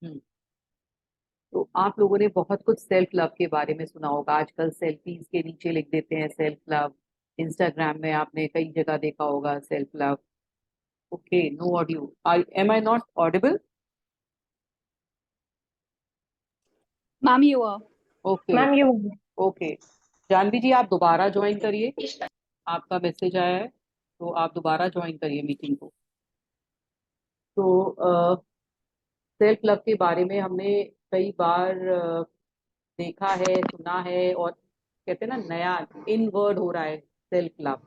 हम्म। तो आप लोगों ने बहुत कुछ सेल्फ लव के बारे में सुना होगा। आजकल सेल्फीज के नीचे लिख देते हैं सेल्फ लव। इंस्टाग्राम में आपने कई जगह देखा होगा self love. Okay, no audio. Am I not audible? Ma'am you are. Okay. Ma'am you. Okay, Janhvi ji आप दोबारा ज्वाइन करिए। आपका मैसेज आया है तो आप दोबारा ज्वाइन करिए मीटिंग को। तो सेल्फ लव के बारे में हमने कई बार देखा है, सुना है, और कहते हैं ना, नया इन वर्ड हो रहा है सेल्फ लव।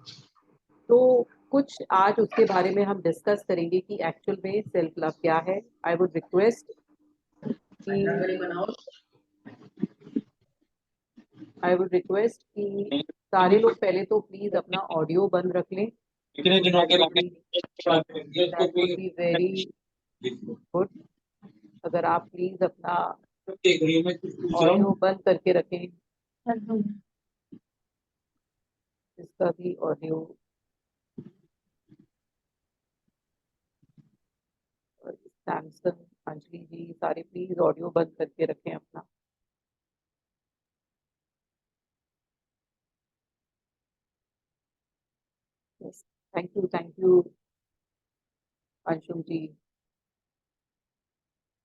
तो कुछ आज उसके बारे में हम डिस्कस करेंगे कि एक्चुअल में सेल्फ लव क्या है। आई वुड रिक्वेस्ट कि सारे लोग पहले तो प्लीज अपना ऑडियो बंद रख लें। कितने दिनों के that would be very good. अगर आप प्लीज अपना ऑडियो बंद करके रखें। इसका भी ऑडियो सैमसंग, अंजलि जी सारे प्लीज ऑडियो बंद करके रखें अपना। Thank you Anshum ji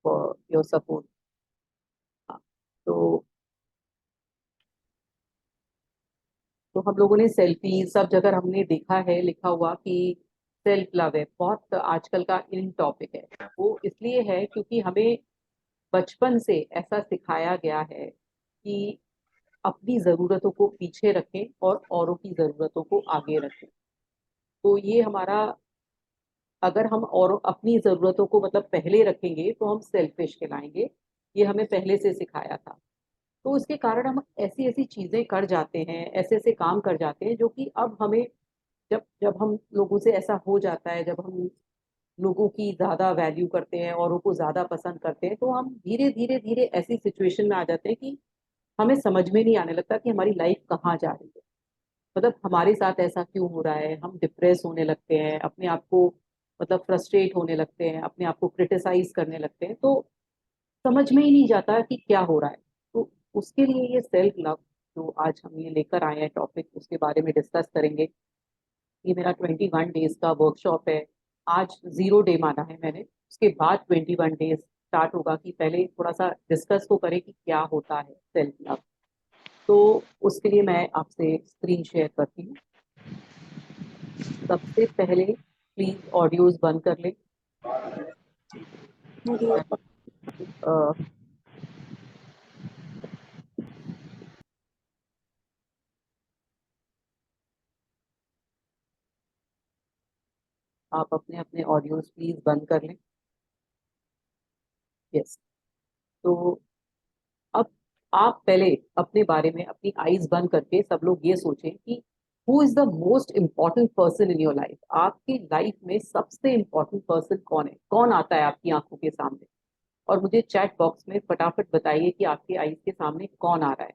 for your support. तो तो हम लोगों ने सेल्फी सब जगह हमने देखा है लिखा हुआ कि सेल्फ लव है, बहुत आजकल का इन टॉपिक है। वो इसलिए है क्योंकि हमें बचपन से ऐसा सिखाया गया है कि अपनी जरूरतों को पीछे रखें और औरों की जरूरतों को आगे रखें। तो ये हमारा, अगर हम और अपनी जरूरतों को मतलब पहले रखेंगे तो हम सेल्फिश कहलाएंगे। ये हमें पहले से सिखाया था। तो इसके कारण हम ऐसी ऐसी चीजें कर जाते हैं, ऐसे ऐसे काम कर जाते हैं जो कि अब हमें, जब जब हम लोगों से ऐसा हो जाता है, जब हम लोगों की ज्यादा वैल्यू करते हैं, औरों को ज्यादा पसंद करते हैं, तो हम धीरे धीरे धीरे ऐसी सिचुएशन में आ जाते हैं कि हमें समझ में नहीं आने लगता कि हमारी लाइफ कहाँ जा रही है। मतलब हमारे साथ ऐसा क्यों हो रहा है, हम डिप्रेस होने लगते हैं, अपने आप को मतलब फ्रस्ट्रेट होने लगते हैं, अपने आप को क्रिटिसाइज करने लगते हैं। तो समझ में ही नहीं जाता कि क्या हो रहा है। तो उसके लिए ये सेल्फ लव जो आज हम ये लेकर आए हैं टॉपिक, उसके बारे में डिस्कस करेंगे। ये मेरा 21 डेज का वर्कशॉप है। आज 0 डे माना है मैंने, उसके बाद 21 डेज स्टार्ट होगा कि पहले थोड़ा सा डिस्कस तो करें कि क्या होता है सेल्फ लव। तो उसके लिए मैं आपसे स्क्रीन शेयर करती हूँ। सबसे पहले प्लीज ऑडियोज बंद कर लें। अ, आप अपने अपने ऑडियोज प्लीज बंद कर लें। यस। तो अब आप पहले अपने बारे में अपनी आईज बंद करके सब लोग ये सोचें कि who is the most important person in your life. आपकी लाइफ में सबसे इम्पोर्टेंट पर्सन कौन है, कौन आता है आपकी आंखों के सामने। और मुझे चैट बॉक्स में फटाफट बताइए कि आपकी आईज के सामने कौन आ रहा है।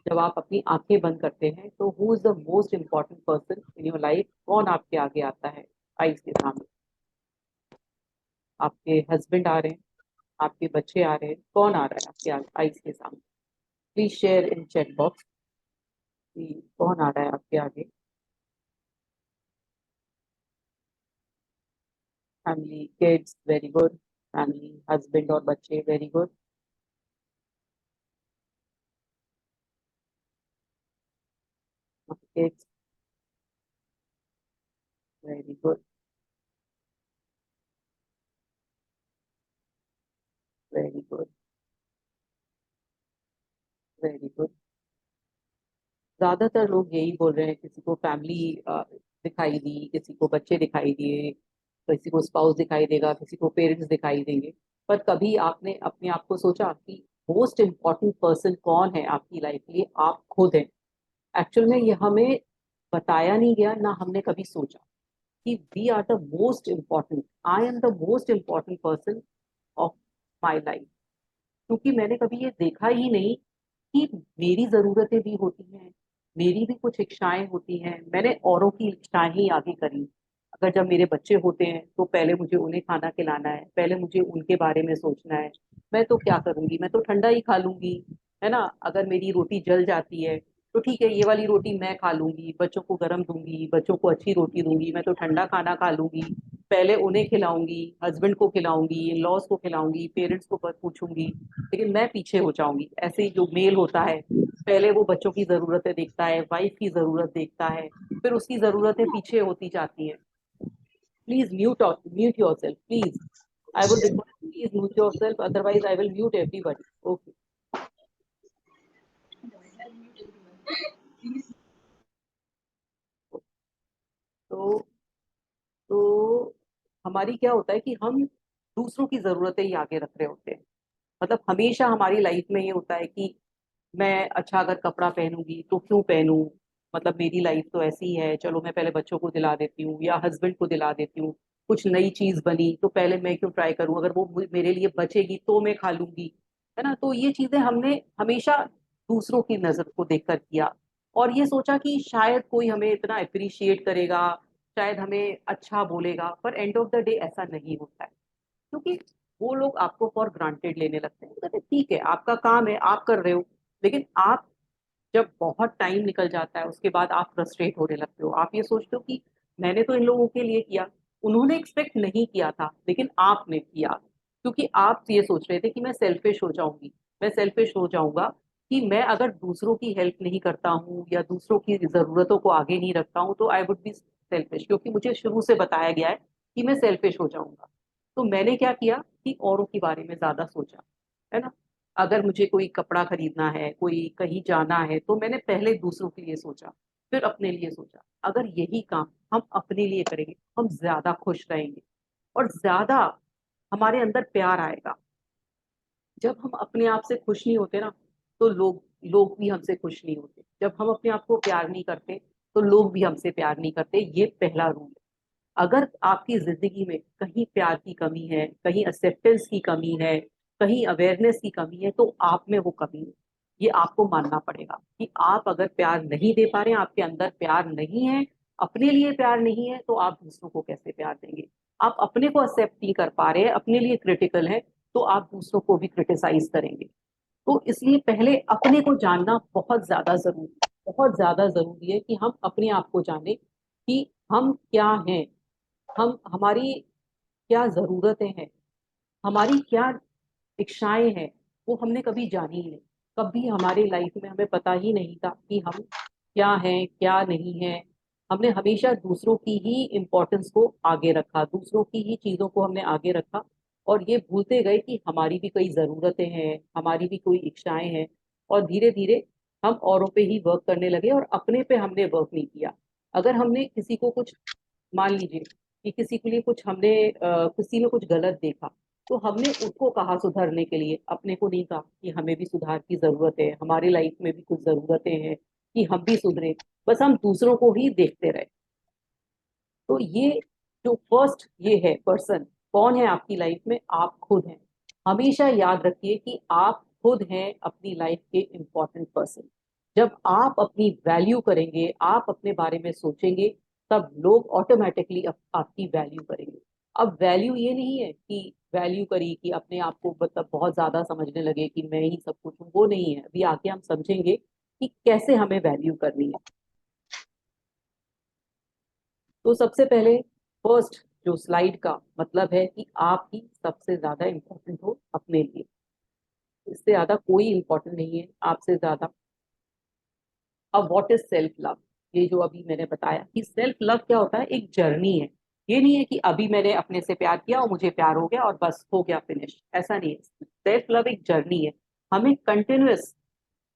जब आप अपनी आंखें बंद करते हैं तो who is the most important person in your life, कौन आपके आगे आता है आईज के सामने। आपके हस्बैंड आ रहे हैं, आपके बच्चे आ रहे हैं, कौन आ रहा है आपके आईज के सामने। Please share in chat box कि कौन आ रहा है आपके आगे। Family, kids, very good. Family, husband और बच्चे, very good. Kids, very good, very good, very good. ज्यादातर लोग यही बोल रहे हैं, किसी को फैमिली दिखाई दी, किसी को बच्चे दिखाई दिए, किसी को स्पाउस दिखाई देगा, किसी को पेरेंट्स दिखाई देंगे। पर कभी आपने अपने आप को सोचा कि मोस्ट इम्पॉर्टेंट पर्सन कौन है आपकी लाइफ के लिए? आप खुद हैं। एक्चुअल में ये हमें बताया नहीं गया, ना हमने कभी सोचा कि we are the most important, I am the most important person of my life. क्योंकि मैंने कभी ये देखा ही नहीं कि मेरी जरूरतें भी होती हैं, मेरी भी कुछ इच्छाएं होती हैं। मैंने औरों की इच्छाएं ही आगे करी। अगर जब मेरे बच्चे होते हैं तो पहले मुझे उन्हें खाना खिलाना है, पहले मुझे उनके बारे में सोचना है। मैं तो क्या करूंगी, मैं तो ठंडा ही खा लूंगी, है ना। अगर मेरी रोटी जल जाती है तो ठीक है, ये वाली रोटी मैं खा लूंगी, बच्चों को गरम दूंगी, बच्चों को अच्छी रोटी दूंगी, मैं तो ठंडा खाना खा लूंगी। पहले उन्हें खिलाऊंगी, हस्बैंड को खिलाऊंगी, इन लॉज को खिलाऊंगी, पेरेंट्स को पूछूंगी, लेकिन मैं पीछे हो जाऊंगी। ऐसे ही जो मेल होता है, पहले वो बच्चों की जरूरतें देखता है, वाइफ की जरूरत देखता है, फिर उसकी जरूरतें पीछे होती जाती हैं। Please mute yourself, please. I will request, please mute yourself, otherwise I will mute everybody. Okay. तो तो हमारी क्या होता है कि हम दूसरों की जरूरतें ही आगे रख रहे होते हैं। मतलब हमेशा हमारी लाइफ में ये होता है कि मैं अच्छा अगर कपड़ा पहनूंगी तो क्यों पहनूं, मतलब मेरी लाइफ तो ऐसी ही है, चलो मैं पहले बच्चों को दिला देती हूँ या हस्बैंड को दिला देती हूँ। कुछ नई चीज बनी तो पहले मैं क्यों ट्राई करूं, अगर वो मेरे लिए बचेगी तो मैं खा लूंगी, है ना। तो ये चीजें हमने हमेशा दूसरों की नजर को देखकर किया, और ये सोचा कि शायद कोई हमें इतना अप्रिशिएट करेगा, शायद हमें अच्छा बोलेगा, पर एंड ऑफ द डे ऐसा नहीं होता है। क्योंकि वो लोग आपको फॉर ग्रांटेड लेने लगते हैं, कहते हैं, ठीक है आपका काम है, आप कर रहे हो। लेकिन आप जब बहुत टाइम निकल जाता है उसके बाद आप फ्रस्ट्रेट होने लगते हो, आप ये सोचते हो कि मैंने तो इन लोगों के लिए किया, उन्होंने एक्सपेक्ट नहीं किया था लेकिन आपने किया, क्योंकि आप ये सोच रहे थे कि मैं सेल्फिश हो जाऊंगी, मैं सेल्फिश हो जाऊंगा कि मैं अगर दूसरों की हेल्प नहीं करता हूँ या दूसरों की जरूरतों को आगे नहीं रखता हूँ तो आई वुड बी सेल्फिश, क्योंकि मुझे शुरू से बताया गया है कि मैं सेल्फिश हो जाऊंगा। तो मैंने क्या किया कि औरों के बारे में ज्यादा सोचा, है ना। अगर मुझे कोई कपड़ा खरीदना है, कोई कहीं जाना है, तो मैंने पहले दूसरों के लिए सोचा, फिर अपने लिए सोचा। अगर यही काम हम अपने लिए करेंगे हम ज्यादा खुश रहेंगे और ज्यादा हमारे अंदर प्यार आएगा। जब हम अपने आप से खुश नहीं होते ना, तो लोग लोग भी हमसे खुश नहीं होते। जब हम अपने आप को प्यार नहीं करते तो लोग भी हमसे प्यार नहीं करते। ये पहला रूल है। अगर आपकी जिंदगी में कहीं प्यार की कमी है, कहीं एक्सेप्टेंस की कमी है, कहीं अवेयरनेस की कमी है, तो आप में वो कमी है। ये आपको मानना पड़ेगा कि आप अगर प्यार नहीं दे पा रहे हैं, आपके अंदर प्यार नहीं है, अपने लिए प्यार नहीं है, तो आप दूसरों को कैसे प्यार देंगे। आप अपने को एक्सेप्ट नहीं कर पा रहे हैं, अपने लिए क्रिटिकल है, तो आप दूसरों को भी क्रिटिसाइज करेंगे। तो इसलिए पहले अपने को जानना बहुत ज्यादा जरूरी है, बहुत ज्यादा जरूरी है कि हम अपने आप को जाने कि हम क्या हैं, हम हमारी क्या जरूरतें हैं, हमारी क्या इच्छाएं हैं। वो हमने कभी जानी ही नहीं। कभी हमारे लाइफ में हमें पता ही नहीं था कि हम क्या हैं क्या नहीं है। हमने हमेशा दूसरों की ही इम्पोर्टेंस को आगे रखा, दूसरों की ही चीजों को हमने आगे रखा, और ये भूलते गए कि हमारी भी कई जरूरतें हैं, हमारी भी कोई इच्छाएं हैं। और धीरे धीरे हम औरों पे ही वर्क करने लगे और अपने पे हमने वर्क नहीं किया। अगर हमने किसी को कुछ, मान लीजिए कि किसी के लिए कुछ हमने किसी में कुछ गलत देखा, तो हमने उसको कहा सुधरने के लिए, अपने को नहीं कहा कि हमें भी सुधार की जरूरत है, हमारी लाइफ में भी कुछ जरूरतें हैं कि हम भी सुधरे। बस हम दूसरों को ही देखते रहे। तो ये जो फर्स्ट ये है पर्सन, कौन है आपकी लाइफ में, आप खुद हैं। हमेशा याद रखिए कि आप खुद हैं अपनी लाइफ के इम्पोर्टेंट पर्सन। जब आप अपनी वैल्यू करेंगे, आप अपने बारे में सोचेंगे, तब लोग ऑटोमेटिकली आपकी वैल्यू करेंगे। अब वैल्यू ये नहीं है कि वैल्यू करी कि अपने आप को मतलब बहुत ज्यादा समझने लगे कि मैं ही सब कुछ हूँ, वो नहीं है। अभी आके हम समझेंगे कि कैसे हमें वैल्यू करनी है। तो सबसे पहले फर्स्ट जो स्लाइड का मतलब है कि आप ही सबसे ज्यादा इंपॉर्टेंट हो अपने लिए। इससे ज्यादा कोई इंपॉर्टेंट नहीं है आपसे ज्यादा। अब व्हाट इज सेल्फ लव, ये जो अभी मैंने बताया कि सेल्फ लव क्या होता है, एक जर्नी है। ये नहीं है कि अभी मैंने अपने से प्यार किया और मुझे प्यार हो गया और बस हो गया फिनिश, ऐसा नहीं है। सेल्फ लव एक जर्नी है। हमें कंटिन्यूअस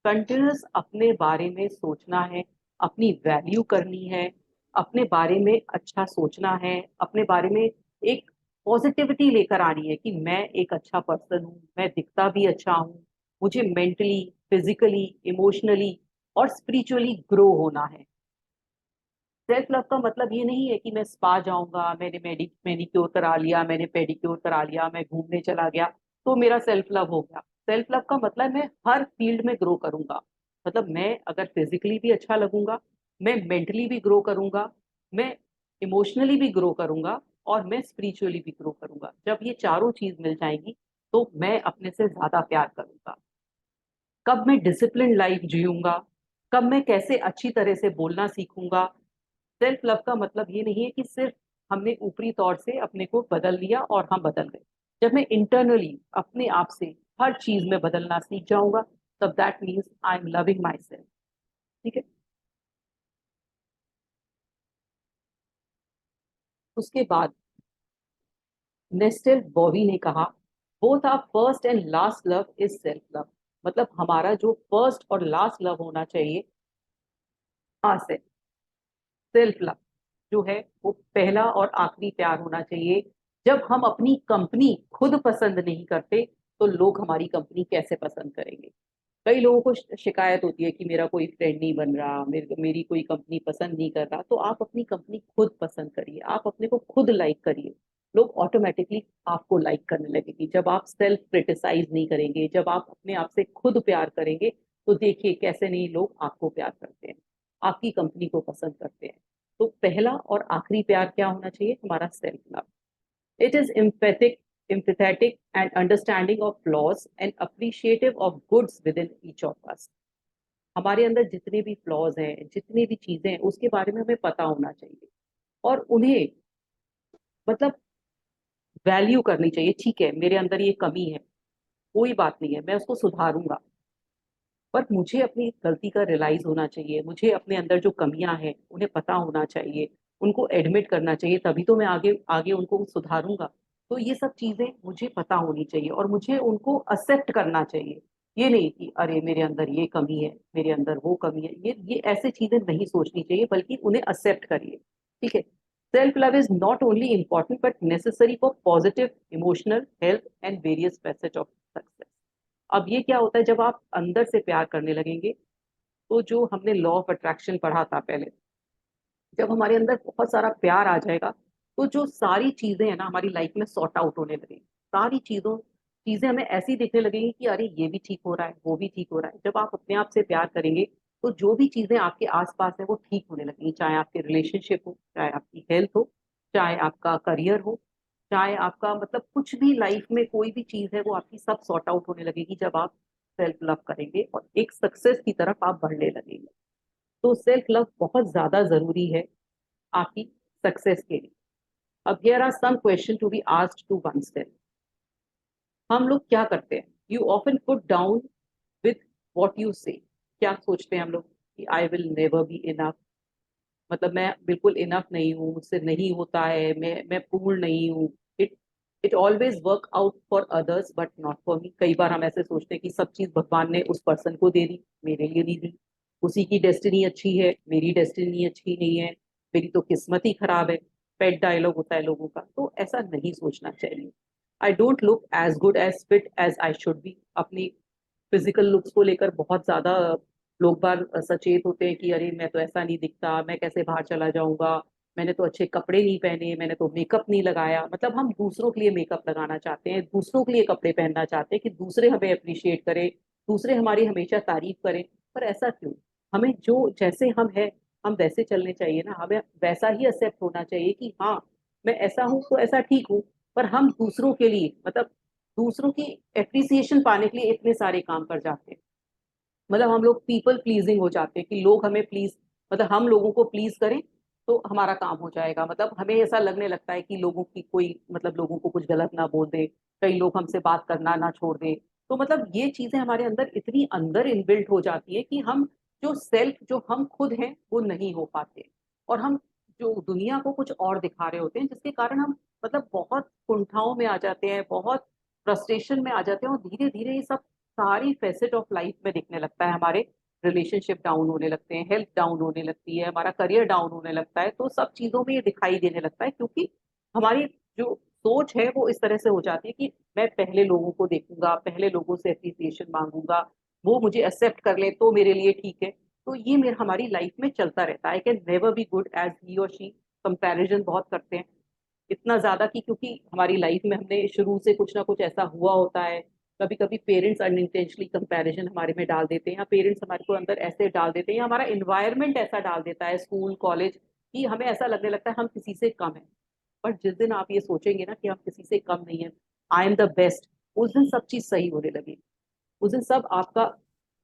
कंटिन्यूअस अपने बारे में सोचना है, अपनी वैल्यू करनी है, अपने बारे में अच्छा सोचना है, अपने बारे में एक पॉजिटिविटी लेकर आनी है कि मैं एक अच्छा पर्सन हूँ, मैं दिखता भी अच्छा हूँ, मुझे मेंटली, फिजिकली, इमोशनली और स्पिरिचुअली ग्रो होना है। सेल्फ लव का मतलब ये नहीं है कि मैं स्पा जाऊंगा, मैंने मैनिक्योर करा लिया, मैंने पेडिक्योर करा लिया, मैं घूमने चला गया तो मेरा सेल्फ लव हो गया। सेल्फ लव का मतलब मैं हर फील्ड में ग्रो करूंगा। मतलब मैं अगर फिजिकली भी अच्छा लगूंगा, मैं मेंटली भी ग्रो करूंगा, मैं इमोशनली भी ग्रो करूंगा और मैं स्पिरिचुअली भी ग्रो करूंगा। जब ये चारों चीज मिल जाएंगी तो मैं अपने से ज्यादा प्यार करूंगा। कब मैं डिसिप्लिन लाइफ जीऊंगा, कब मैं कैसे अच्छी तरह से बोलना सीखूंगा। सेल्फ लव का मतलब ये नहीं है कि सिर्फ हमने ऊपरी तौर से अपने को बदल लिया और हम बदल गए। जब मैं इंटरनली अपने आप से हर चीज में बदलना सीख जाऊंगा, तब that means I am loving myself. ठीक है। उसके बाद नेस्टर बॉवी ने कहा, both are first and last love is self love. मतलब हमारा जो फर्स्ट और लास्ट लव होना चाहिए, हाँ, सेल्फ लव जो है वो पहला और आखिरी प्यार होना चाहिए। जब हम अपनी कंपनी खुद पसंद नहीं करते, तो लोग हमारी कंपनी कैसे पसंद करेंगे। कई लोगों को शिकायत होती है कि मेरा कोई फ्रेंड नहीं बन रहा, मेरी कोई कंपनी पसंद नहीं कर रहा। तो आप अपनी कंपनी खुद पसंद करिए, आप अपने को खुद लाइक करिए। लोग ऑटोमेटिकली आपको लाइक करने लगेगी जब आप सेल्फ क्रिटिसाइज नहीं करेंगे, जब आप अपने आप से खुद प्यार करेंगे। तो देखिए कैसे नहीं लोग आपको प्यार करते हैं, आपकी कंपनी को पसंद करते हैं। तो पहला और आखिरी प्यार क्या होना चाहिए, हमारा self love. It is empathetic and understanding of flaws and appreciative of goods within each of us. हमारे अंदर जितने भी फ्लॉज हैं, जितनी भी चीजें हैं, उसके बारे में हमें पता होना चाहिए और उन्हें मतलब वैल्यू करनी चाहिए। ठीक है, मेरे अंदर ये कमी है, कोई बात नहीं है, मैं उसको सुधारूंगा। पर मुझे अपनी गलती का रियलाइज होना चाहिए, मुझे अपने अंदर जो कमियां हैं उन्हें पता होना चाहिए, उनको एडमिट करना चाहिए, तभी तो मैं आगे आगे उनको सुधारूंगा। तो ये सब चीजें मुझे पता होनी चाहिए और मुझे उनको एक्सेप्ट करना चाहिए। ये नहीं कि अरे मेरे अंदर ये कमी है, मेरे अंदर वो कमी है, ये ऐसे चीजें नहीं सोचनी चाहिए, बल्कि उन्हें एक्सेप्ट करिए। ठीक है। Self love is not only important but necessary for positive emotional health and various facet of success. अब ये क्या होता है, जब आप अंदर से प्यार करने लगेंगे, तो जो हमने लॉ ऑफ अट्रैक्शन पढ़ा था पहले, जब हमारे अंदर बहुत सारा प्यार आ जाएगा, तो जो सारी चीजें हैं ना हमारी लाइफ में सॉर्ट आउट होने लगेगी। सारी चीजें हमें ऐसी दिखने लगेंगी कि अरे ये भी ठीक हो रहा है, वो भी ठीक हो रहा है। जब आप अपने आप से प्यार करेंगे, तो जो भी चीजें आपके आसपास है वो ठीक होने लगेंगी, चाहे आपके रिलेशनशिप हो, चाहे आपकी हेल्थ हो, चाहे आपका करियर हो, चाहे आपका मतलब कुछ भी लाइफ में कोई भी चीज है, वो आपकी सब सॉर्ट आउट होने लगेगी जब आप सेल्फ लव करेंगे और एक सक्सेस की तरफ आप बढ़ने लगेंगे। तो सेल्फ लव बहुत ज्यादा जरूरी है आपकी सक्सेस के लिए। अब here are some question to be asked to oneself. हम लोग क्या करते हैं, you often put down with what you say. क्या सोचते हैं हम लोग कि I will never be enough, मतलब मैं बिल्कुल इनफ नहीं हूँ, मुझसे नहीं होता है, मैं पूर्ण नहीं हूँ। It it always work out for others but not for me. कई बार हम ऐसे सोचते हैं कि सब चीज भगवान ने उस पर्सन को दे दी, मेरे लिए नहीं दी। उसी की डेस्टिनी अच्छी है, मेरी डेस्टिनी अच्छी नहीं है, मेरी तो किस्मत ही खराब है। पेट डायलॉग होता है लोगों का, तो ऐसा नहीं सोचना चाहिए। I don't look as good as fit as I should be. अपनी फिजिकल लुक्स को लेकर बहुत ज्यादा लोग बार सचेत होते हैं कि अरे मैं तो ऐसा नहीं दिखता, मैं कैसे बाहर चला जाऊंगा, मैंने तो अच्छे कपड़े नहीं पहने, मैंने तो मेकअप नहीं लगाया। मतलब हम दूसरों के लिए मेकअप लगाना चाहते हैं, दूसरों के लिए कपड़े पहनना चाहते हैं कि दूसरे हमें अप्रिशिएट करें, दूसरे हमारी हमेशा तारीफ करें। पर ऐसा क्यों, हमें जो जैसे हम हैं हम वैसे चलने चाहिए ना, हमें वैसा ही एक्सेप्ट होना चाहिए कि हाँ मैं ऐसा हूँ तो ऐसा ठीक हूँ। पर हम दूसरों के लिए मतलब दूसरों की एप्रिसिएशन पाने के लिए इतने सारे काम कर जाते हैं। मतलब हम लोग पीपल प्लीजिंग हो जाते हैं कि लोग हमें प्लीज, मतलब हम लोगों को प्लीज करें तो हमारा काम हो जाएगा। मतलब हमें ऐसा लगने लगता है कि लोगों की कोई मतलब लोगों को कुछ गलत ना बोल दे, कई लोग हमसे बात करना ना छोड़ दे। तो मतलब ये चीजें हमारे अंदर इतनी अंदर इनबिल्ट हो जाती है कि हम जो सेल्फ जो हम खुद हैं वो नहीं हो पाते, और हम जो दुनिया को कुछ और दिखा रहे होते हैं, जिसके कारण हम मतलब बहुत कुंठाओं में आ जाते हैं, बहुत फ्रस्ट्रेशन में आ जाते हैं, और धीरे धीरे ये सब सारी फेसेट ऑफ लाइफ में दिखने लगता है। हमारे रिलेशनशिप डाउन होने लगते हैं, हेल्थ डाउन होने लगती है, हमारा करियर डाउन होने लगता है। तो सब चीजों में ये दिखाई देने लगता है, क्योंकि हमारी जो सोच है वो इस तरह से हो जाती है कि मैं पहले लोगों को देखूंगा, पहले लोगों से अप्रिसिएशन मांगूंगा, वो मुझे एक्सेप्ट कर ले तो मेरे लिए ठीक है। तो ये मेरे हमारी लाइफ में चलता रहता है। I can never be good as he और शी। कंपैरिजन बहुत करते हैं, इतना ज्यादा कि क्योंकि हमारी लाइफ में हमने शुरू से कुछ ना कुछ ऐसा हुआ होता है। कभी कभी पेरेंट्स अनइंटेंशनली कंपैरिजन हमारे में डाल देते हैं, या पेरेंट्स हमारे को अंदर ऐसे डाल देते हैं, या हमारा इन्वायरमेंट ऐसा डाल देता है स्कूल कॉलेज कि हमें ऐसा लगने लगता है हम किसी से कम है। पर जिस दिन आप ये सोचेंगे ना कि हम किसी से कम नहीं है, आई एम द बेस्ट, उस दिन सब चीज सही होने लगेगी। उस दिन सब आपका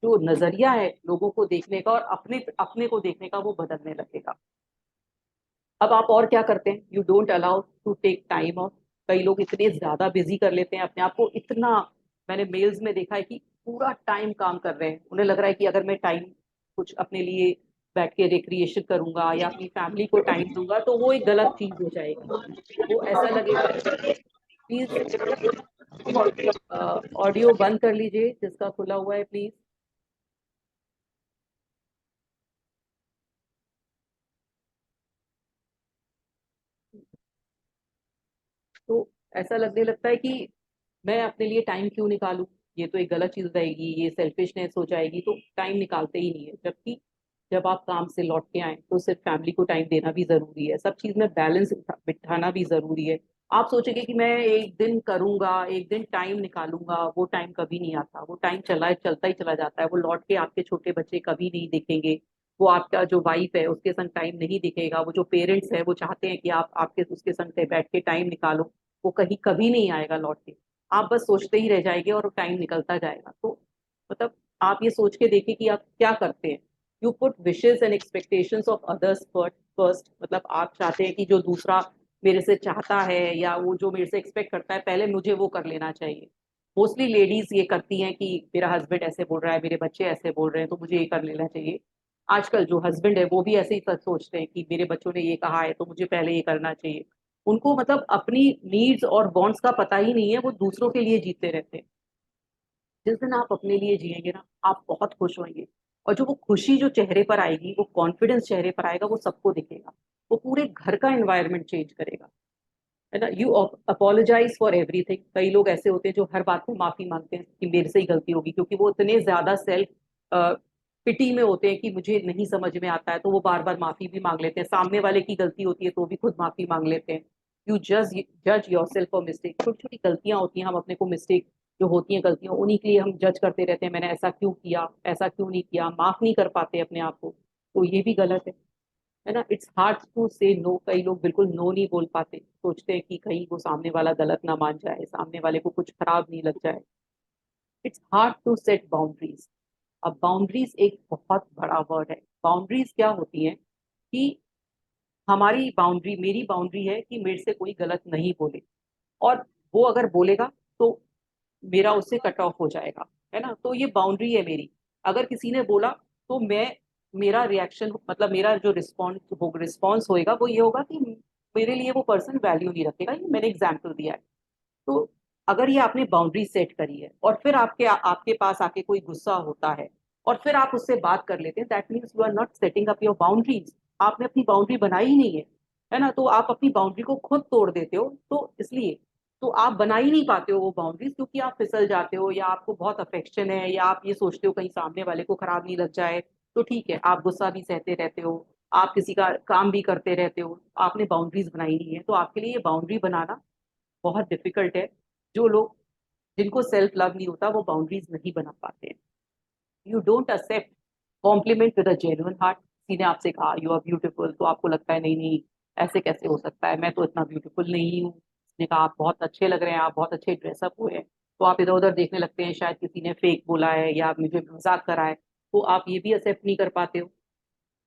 जो नजरिया है लोगों को देखने का और अपने अपने को देखने का वो बदलने लगेगा। अब आप और क्या करते हैं, you don't allow to take time off. कई लोग इतने ज्यादा बिजी कर लेते हैं अपने आप को, इतना मैंने मेल्स में देखा है कि पूरा टाइम काम कर रहे हैं, उन्हें लग रहा है कि अगर मैं टाइम कुछ अपने लिए बैठ के रिक्रिएशन करूंगा या अपनी फैमिली को टाइम दूंगा तो वो एक गलत चीज हो जाएगी। वो ऐसा लगेगा। प्लीज ऑडियो बंद कर लीजिए जिसका खुला हुआ है प्लीज। तो ऐसा लगने लगता है कि मैं अपने लिए टाइम क्यों निकालूं, ये तो एक गलत चीज रहेगी, ये सेल्फिशनेस हो जाएगी, तो टाइम निकालते ही नहीं है। जबकि जब आप काम से लौट के आए तो सिर्फ फैमिली को टाइम देना भी जरूरी है, सब चीज में बैलेंस बिठाना भी जरूरी है। आप सोचेंगे कि मैं एक दिन करूंगा, एक दिन टाइम निकालूंगा, वो टाइम कभी नहीं आता। वो टाइम चला चलता ही चला जाता है। वो लौट के आपके छोटे बच्चे कभी नहीं दिखेंगे, वो आपका जो वाइफ है उसके संग टाइम नहीं दिखेगा, वो जो पेरेंट्स है वो चाहते हैं कि आप आपके उसके संग से बैठ के टाइम निकालो, वो कहीं कभी नहीं आएगा लौट के। आप बस सोचते ही रह जाएंगे और टाइम निकलता जाएगा। तो मतलब आप ये सोच के देखिए कि आप क्या करते हैं। You put wishes and expectations of others first. मतलब आप चाहते हैं कि जो दूसरा मेरे से चाहता है या वो जो मेरे से एक्सपेक्ट करता है पहले मुझे वो कर लेना चाहिए। मोस्टली लेडीज ये करती हैं कि मेरा हस्बैंड ऐसे बोल रहा है, मेरे बच्चे ऐसे बोल रहे हैं, तो मुझे ये कर लेना चाहिए। आजकल जो हस्बैंड है वो भी ऐसे ही सोचते हैं कि मेरे बच्चों ने ये कहा है तो मुझे पहले ये करना चाहिए। उनको मतलब अपनी नीड्स और वांट्स का पता ही नहीं है, वो दूसरों के लिए जीते रहते हैं। जिस दिन आप अपने लिए जिएंगे ना, आप बहुत खुश होंगे। और जो वो खुशी जो चेहरे पर आएगी, वो कॉन्फिडेंस चेहरे पर आएगा, वो सबको दिखेगा। वो पूरे घर का एनवायरनमेंट चेंज करेगा। है ना। You apologize for everything. कई लोग ऐसे होते हैं जो हर बात में माफी मांगते हैं कि मेरे से ही गलती होगी, क्योंकि वो इतने ज्यादा सेल्फ पिटी में होते हैं कि मुझे नहीं समझ में आता है, तो वो बार बार माफी भी मांग लेते हैं। सामने वाले की गलती होती है तो भी खुद माफी मांग लेते हैं। यू जज योर सेल्फ फॉर मिस्टेक। छोटी छोटी गलतियां होती हैं, हम अपने को मिस्टेक जो होती हैं गलतियां, उन्हीं के लिए हम जज करते रहते हैं, मैंने ऐसा क्यों किया, ऐसा क्यों नहीं किया, माफ नहीं कर पाते अपने आप को। तो ये भी गलत है ना। इट्स हार्ड टू से नो। कई लोग बिल्कुल नो नहीं बोल पाते, सोचते हैं कि कहीं वो सामने वाला गलत ना मान जाए, सामने वाले को कुछ खराब नहीं लग जाए। It's hard to set boundaries. अब बाउंड्रीज एक बहुत बड़ा वर्ड है। बाउंड्रीज क्या होती हैं कि हमारी बाउंड्री, मेरी बाउंड्री है कि मेरे से कोई गलत नहीं बोले, और वो अगर बोलेगा तो मेरा उससे कट ऑफ हो जाएगा। है ना। तो ये बाउंड्री है मेरी। अगर किसी ने बोला तो मैं, मेरा रिएक्शन मतलब मेरा जो रिस्पॉन्स होएगा वो ये होगा कि मेरे लिए वो पर्सन वैल्यू नहीं रखेगा। ये मैंने एग्जाम्पल दिया है। तो अगर ये आपने बाउंड्री सेट करी है और फिर आपके आपके पास आके कोई गुस्सा होता है और फिर आप उससे बात कर लेते हैं, that means you are not setting up your boundaries. आपने अपनी बाउंड्री बनाई ही नहीं है। है ना। तो आप अपनी बाउंड्री को खुद तोड़ देते हो, तो इसलिए तो आप बना ही नहीं पाते हो वो बाउंड्रीज, क्योंकि आप फिसल जाते हो, या आपको बहुत अफेक्शन है, या आप ये सोचते हो कहीं सामने वाले को खराब नहीं लग जाए। तो ठीक है, आप गुस्सा भी सहते रहते हो, आप किसी का काम भी करते रहते हो, आपने बाउंड्रीज बनाई नहीं है। तो आपके लिए ये बाउंड्री बनाना बहुत डिफिकल्ट है। जो लोग, जिनको सेल्फ लव नहीं होता, वो बाउंड्रीज नहीं बना पाते हैं। You don't accept compliment with a genuine heart. किसी ने आपसे कहा यू आर ब्यूटीफुल, तो आपको लगता है नहीं नहीं, ऐसे कैसे हो सकता है, मैं तो इतना ब्यूटीफुल नहीं हूँ। उसने कहा आप बहुत अच्छे लग रहे हैं, आप बहुत अच्छे ड्रेसअप हुए हैं, तो आप इधर उधर देखने लगते हैं, शायद किसी ने फेक बोला है या मुझे मजाक करा है। तो आप ये भी एक्सेप्ट नहीं कर पाते हो।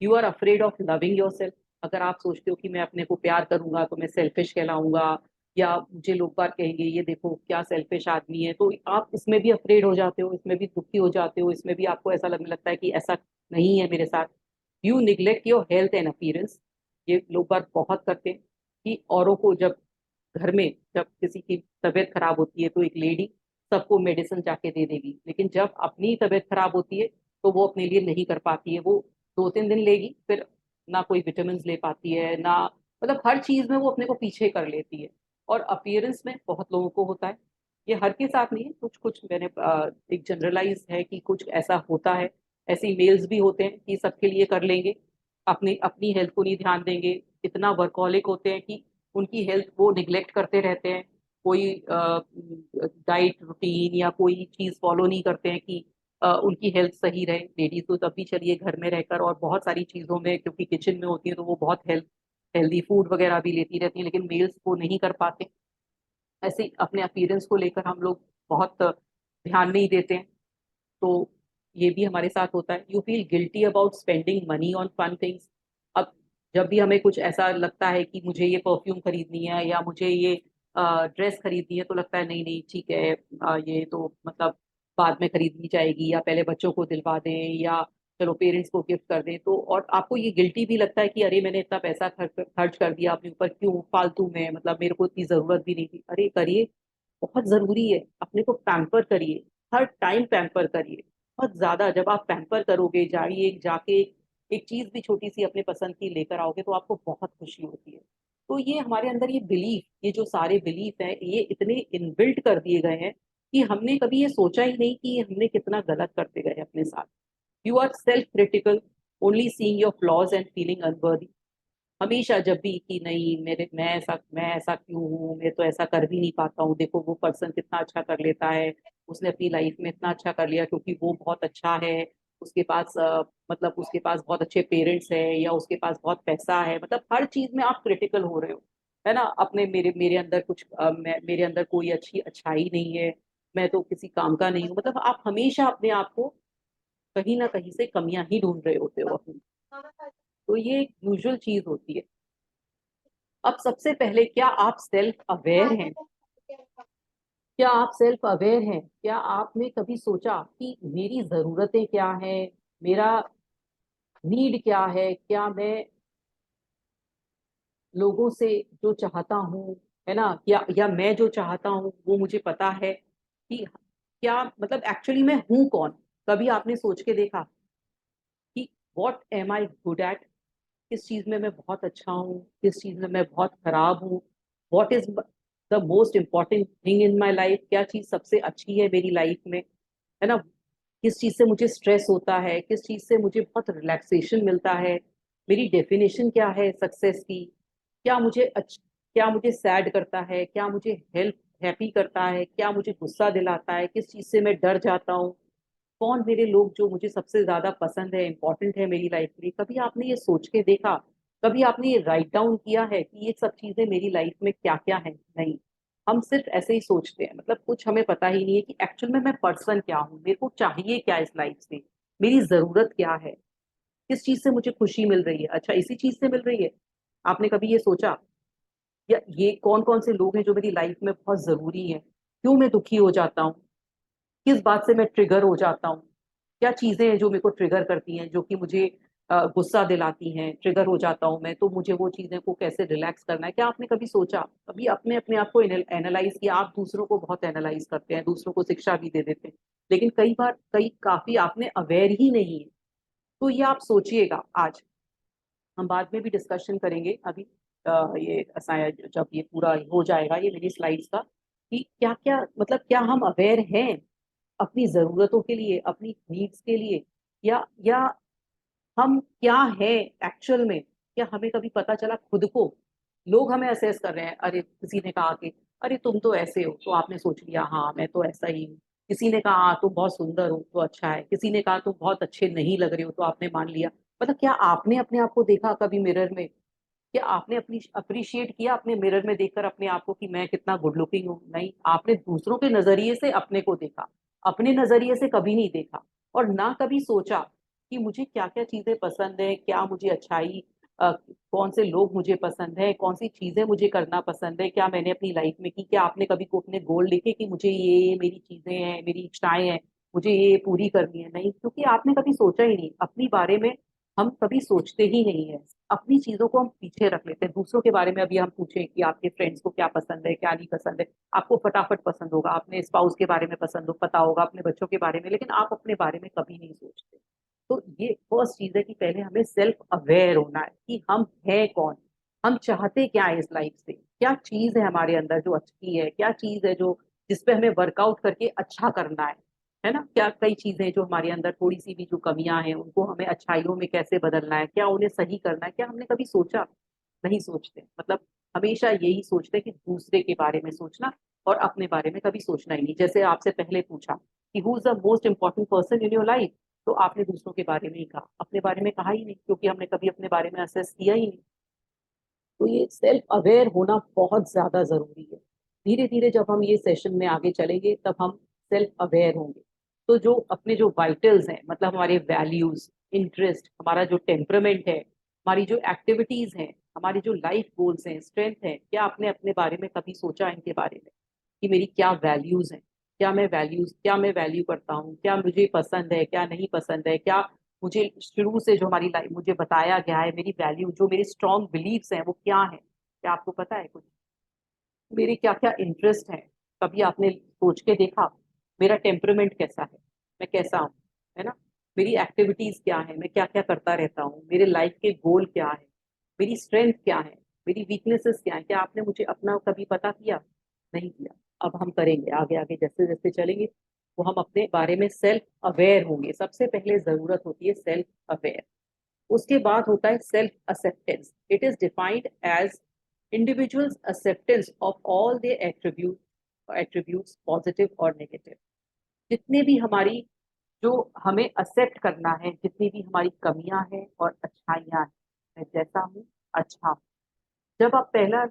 You are afraid of loving yourself. अगर आप सोचते हो कि मैं अपने को प्यार करूंगा तो मैं सेल्फिश कहलाऊंगा, या मुझे लोग बार कहेंगे ये देखो क्या सेल्फिश आदमी है, तो आप इसमें भी अफ्रेड हो जाते हो, इसमें भी दुखी हो जाते हो, इसमें भी आपको ऐसा लगने लगता है कि ऐसा नहीं है मेरे साथ। You neglect your health and appearance. ये लोग बार बहुत करते हैं कि औरों को, जब घर में जब किसी की तबीयत खराब होती है तो एक लेडी सबको मेडिसिन जाके दे देगी, लेकिन जब अपनी तबीयत खराब होती है तो वो अपने लिए नहीं कर पाती है। वो 2-3 दिन लेगी, फिर ना कोई विटामिन ले पाती है ना, मतलब हर चीज में वो अपने को पीछे कर लेती है। और अपीयरेंस में बहुत लोगों को होता है। ये हर के साथ नहीं है, कुछ कुछ मैंने एक जनरलाइज है कि कुछ ऐसा होता है। ऐसे मेल्स भी होते हैं कि सबके लिए कर लेंगे, अपनी अपनी हेल्थ को नहीं ध्यान देंगे, इतना वर्कहोलिक होते हैं कि उनकी हेल्थ वो निग्लेक्ट करते रहते हैं। कोई डाइट रूटीन या कोई चीज फॉलो नहीं करते हैं कि उनकी हेल्थ सही रहे। लेडीज तो तब भी चलिए घर में रहकर और बहुत सारी चीजों में, क्योंकि किचन में होती है तो वो बहुत हेल्दी फूड वगैरह भी लेती रहती है, लेकिन मेल्स वो नहीं कर पाते। ऐसे ही अपने अपीयरेंस को लेकर हम लोग बहुत ध्यान नहीं देते हैं, तो ये भी हमारे साथ होता है। You feel guilty about spending money on fun things. अब जब भी हमें कुछ ऐसा लगता है कि मुझे ये परफ्यूम खरीदनी है या मुझे ये ड्रेस खरीदनी है, तो लगता है नहीं नहीं ठीक है, ये तो मतलब बाद में खरीदनी जाएगी, या पहले बच्चों को दिलवा दें, या चलो पेरेंट्स को गिफ्ट कर दें। तो और आपको ये गिल्टी भी लगता है कि अरे मैंने इतना पैसा खर्च कर दिया अपने ऊपर, क्यों फालतू में, मतलब मेरे को इतनी जरूरत भी नहीं थी। अरे करिए, बहुत जरूरी है, अपने को पैम्पर करिए, हर टाइम पैम्पर करिए। बहुत ज्यादा जब आप पैम्पर करोगे, जाइए जाके एक चीज भी छोटी सी अपने पसंद की लेकर आओगे, तो आपको बहुत खुशी होती है। तो ये हमारे अंदर ये बिलीफ, ये जो सारे बिलीफ हैं, ये इतने इनबिल्ट कर दिए गए हैं कि हमने कभी ये सोचा ही नहीं कि हमने कितना गलत करते गए अपने साथ। You are self critical, only seeing your flaws and feeling unworthy. हमेशा जब भी कि नहीं मेरे मैं ऐसा क्यों हूँ, मैं तो ऐसा कर भी नहीं पाता हूँ, देखो वो पर्सन कितना अच्छा कर लेता है, उसने अपनी लाइफ में इतना अच्छा कर लिया क्योंकि वो बहुत अच्छा है, उसके पास मतलब उसके पास बहुत अच्छे पेरेंट्स है, या उसके पास बहुत पैसा है। मतलब हर चीज में आप क्रिटिकल हो रहे हो, है ना। अपने मेरे मेरे अंदर कुछ मेरे अंदर कोई अच्छी अच्छाई नहीं है, मैं तो किसी काम का नहीं हूँ। मतलब आप हमेशा अपने आप को कहीं ना कहीं से कमियां ही ढूंढ रहे होते हो अपनी। तो ये एक यूजुअल चीज होती है। अब सबसे पहले, क्या आप सेल्फ अवेयर हैं? क्या आप सेल्फ अवेयर हैं? क्या आपने कभी सोचा कि मेरी जरूरतें क्या है, मेरा नीड क्या है, क्या मैं लोगों से जो चाहता हूँ, है ना, या मैं जो चाहता हूँ वो मुझे पता है कि क्या, मतलब एक्चुअली मैं हूँ कौन? कभी आपने सोच के देखा कि what am I good at? किस चीज में मैं बहुत अच्छा हूँ, किस चीज में मैं बहुत खराब हूँ? What is the most important thing in my life? क्या चीज सबसे अच्छी है मेरी लाइफ में, है ना? किस चीज से मुझे स्ट्रेस होता है, किस चीज से मुझे बहुत रिलैक्सेशन मिलता है? मेरी डेफिनेशन क्या है सक्सेस की? क्या मुझे सैड करता है, क्या मुझे हेल्प हैप्पी करता है, क्या मुझे गुस्सा दिलाता है, किस चीज से मैं डर जाता हूँ? कौन मेरे लोग जो मुझे सबसे ज्यादा पसंद है, इंपॉर्टेंट है मेरी लाइफ में? कभी आपने ये सोच के देखा? कभी आपने ये राइट डाउन किया है कि ये सब चीजें मेरी लाइफ में क्या क्या है? नहीं, हम सिर्फ ऐसे ही सोचते हैं। मतलब कुछ हमें पता ही नहीं है कि एक्चुअल में मैं पर्सन क्या हूँ, मेरे को चाहिए क्या इस लाइफ से, मेरी जरूरत क्या है, किस चीज से मुझे खुशी मिल रही है? अच्छा, इसी चीज से मिल रही है? आपने कभी ये सोचा? या ये कौन कौन से लोग हैं जो मेरी लाइफ में बहुत जरूरी है? क्यों मैं दुखी हो जाता हूँ? किस बात से मैं ट्रिगर हो जाता हूँ? क्या चीजें हैं जो मेरे को ट्रिगर करती हैं, जो कि मुझे गुस्सा दिलाती हैं, ट्रिगर हो जाता हूँ मैं, तो मुझे वो चीजें को कैसे रिलैक्स करना है? क्या आपने कभी सोचा? कभी अपने अपने आप को एनालाइज किया? आप दूसरों को बहुत एनालाइज करते हैं, दूसरों को शिक्षा भी दे देते हैं, लेकिन कई बार कई काफी आपने अवेयर ही नहीं है। तो ये आप सोचिएगा। आज हम बाद में भी डिस्कशन करेंगे, अभी ये जब ये पूरा हो जाएगा ये मेरी स्लाइड्स का, कि क्या क्या, मतलब क्या हम अवेयर हैं अपनी जरूरतों के लिए, अपनी नीड्स के लिए, या हम क्या है एक्चुअल में? क्या हमें कभी पता चला खुद को? लोग हमें असेस कर रहे हैं, अरे किसी ने कहा कि अरे तुम तो ऐसे हो, तो आपने सोच लिया हाँ मैं तो ऐसा ही हूँ। किसी ने कहा हाँ तुम बहुत सुंदर हो, तो अच्छा है। किसी ने कहा तुम बहुत अच्छे नहीं लग रहे हो, तो आपने मान लिया। मतलब क्या आपने अपने आप को देखा कभी मिरर में? क्या आपने अपनी अप्रिशिएट किया अपने मिरर में देखकर अपने आप को कि मैं कितना गुड लुकिंग हूँ? नहीं, आपने दूसरों के नजरिए से अपने को देखा, अपने नजरिए से कभी नहीं देखा। और ना कभी सोचा कि मुझे क्या क्या चीजें पसंद है, क्या मुझे अच्छाई, कौन से लोग मुझे पसंद है, कौन सी चीजें मुझे करना पसंद है, क्या मैंने अपनी लाइफ में की? क्या आपने कभी को अपने गोल लिखे कि मुझे ये मेरी चीजें हैं, मेरी इच्छाएं हैं, मुझे ये पूरी करनी है? नहीं, क्योंकि आपने कभी सोचा ही नहीं अपनी बारे में। हम कभी सोचते ही नहीं है, अपनी चीजों को हम पीछे रख लेते हैं। दूसरों के बारे में अभी हम पूछें कि आपके फ्रेंड्स को क्या पसंद है, क्या नहीं पसंद है, आपको फटाफट पसंद होगा, अपने स्पाउस के बारे में पसंद हो पता होगा, अपने बच्चों के बारे में, लेकिन आप अपने बारे में कभी नहीं सोचते। तो ये फर्स्ट चीज है कि पहले हमें सेल्फ अवेयर होना है कि हम हैं कौन, हम चाहते क्या है इस लाइफ से, क्या चीज है हमारे अंदर जो अच्छी है, क्या चीज है जो जिसपे हमें वर्कआउट करके अच्छा करना है ना? क्या कई चीजें जो हमारे अंदर थोड़ी सी भी जो कमियां हैं, उनको हमें अच्छाइयों में कैसे बदलना है, क्या उन्हें सही करना है? क्या हमने कभी सोचा? नहीं सोचते। मतलब हमेशा यही सोचते हैं कि दूसरे के बारे में सोचना, और अपने बारे में कभी सोचना ही नहीं। जैसे आपसे पहले पूछा कि who is the most important person in your life, तो आपने दूसरों के बारे में ही कहा, अपने बारे में कहा ही नहीं, क्योंकि हमने कभी अपने बारे में असेस किया ही नहीं। तो ये सेल्फ अवेयर होना बहुत ज्यादा जरूरी है। धीरे धीरे जब हम ये सेशन में आगे चलेंगे तब हम सेल्फ अवेयर होंगे। तो जो अपने जो वाइटल्स हैं, मतलब हमारे वैल्यूज, इंटरेस्ट, हमारा जो टेम्परामेंट है, हमारी जो एक्टिविटीज हैं, हमारी जो लाइफ गोल्स हैं, स्ट्रेंथ है, क्या आपने अपने बारे में कभी सोचा इनके बारे में कि मेरी क्या वैल्यूज हैं? क्या मैं वैल्यू करता हूँ, क्या मुझे पसंद है, क्या नहीं पसंद है, क्या मुझे शुरू से जो हमारी लाइफ मुझे बताया गया है, मेरी वैल्यू जो मेरी स्ट्रॉन्ग बिलीव्स हैं वो क्या है? क्या आपको पता है कुछ? मेरे क्या क्या इंटरेस्ट हैं? कभी आपने सोच के देखा मेरा टेम्परमेंट कैसा है, मैं कैसा हूँ, है ना? मेरी एक्टिविटीज क्या है, मैं क्या क्या करता रहता हूँ, मेरे लाइफ के गोल क्या है, मेरी स्ट्रेंथ क्या है, मेरी वीकनेसेस क्या है? क्या आपने मुझे अपना कभी पता किया? नहीं किया। अब हम करेंगे आगे आगे जैसे जैसे चलेंगे, वो हम अपने बारे में सेल्फ अवेयर होंगे। सबसे पहले जरूरत होती है सेल्फ अवेयर। उसके बाद होता है self acceptance. It is defined as individuals acceptance of all their attributes positive और negative। जितने भी हमारी जो हमें एक्सेप्ट करना है, जितनी भी हमारी कमियां हैं और अच्छाइयां हैं। मैं जैसा हूँ, अच्छा हूँ। जब आप पहला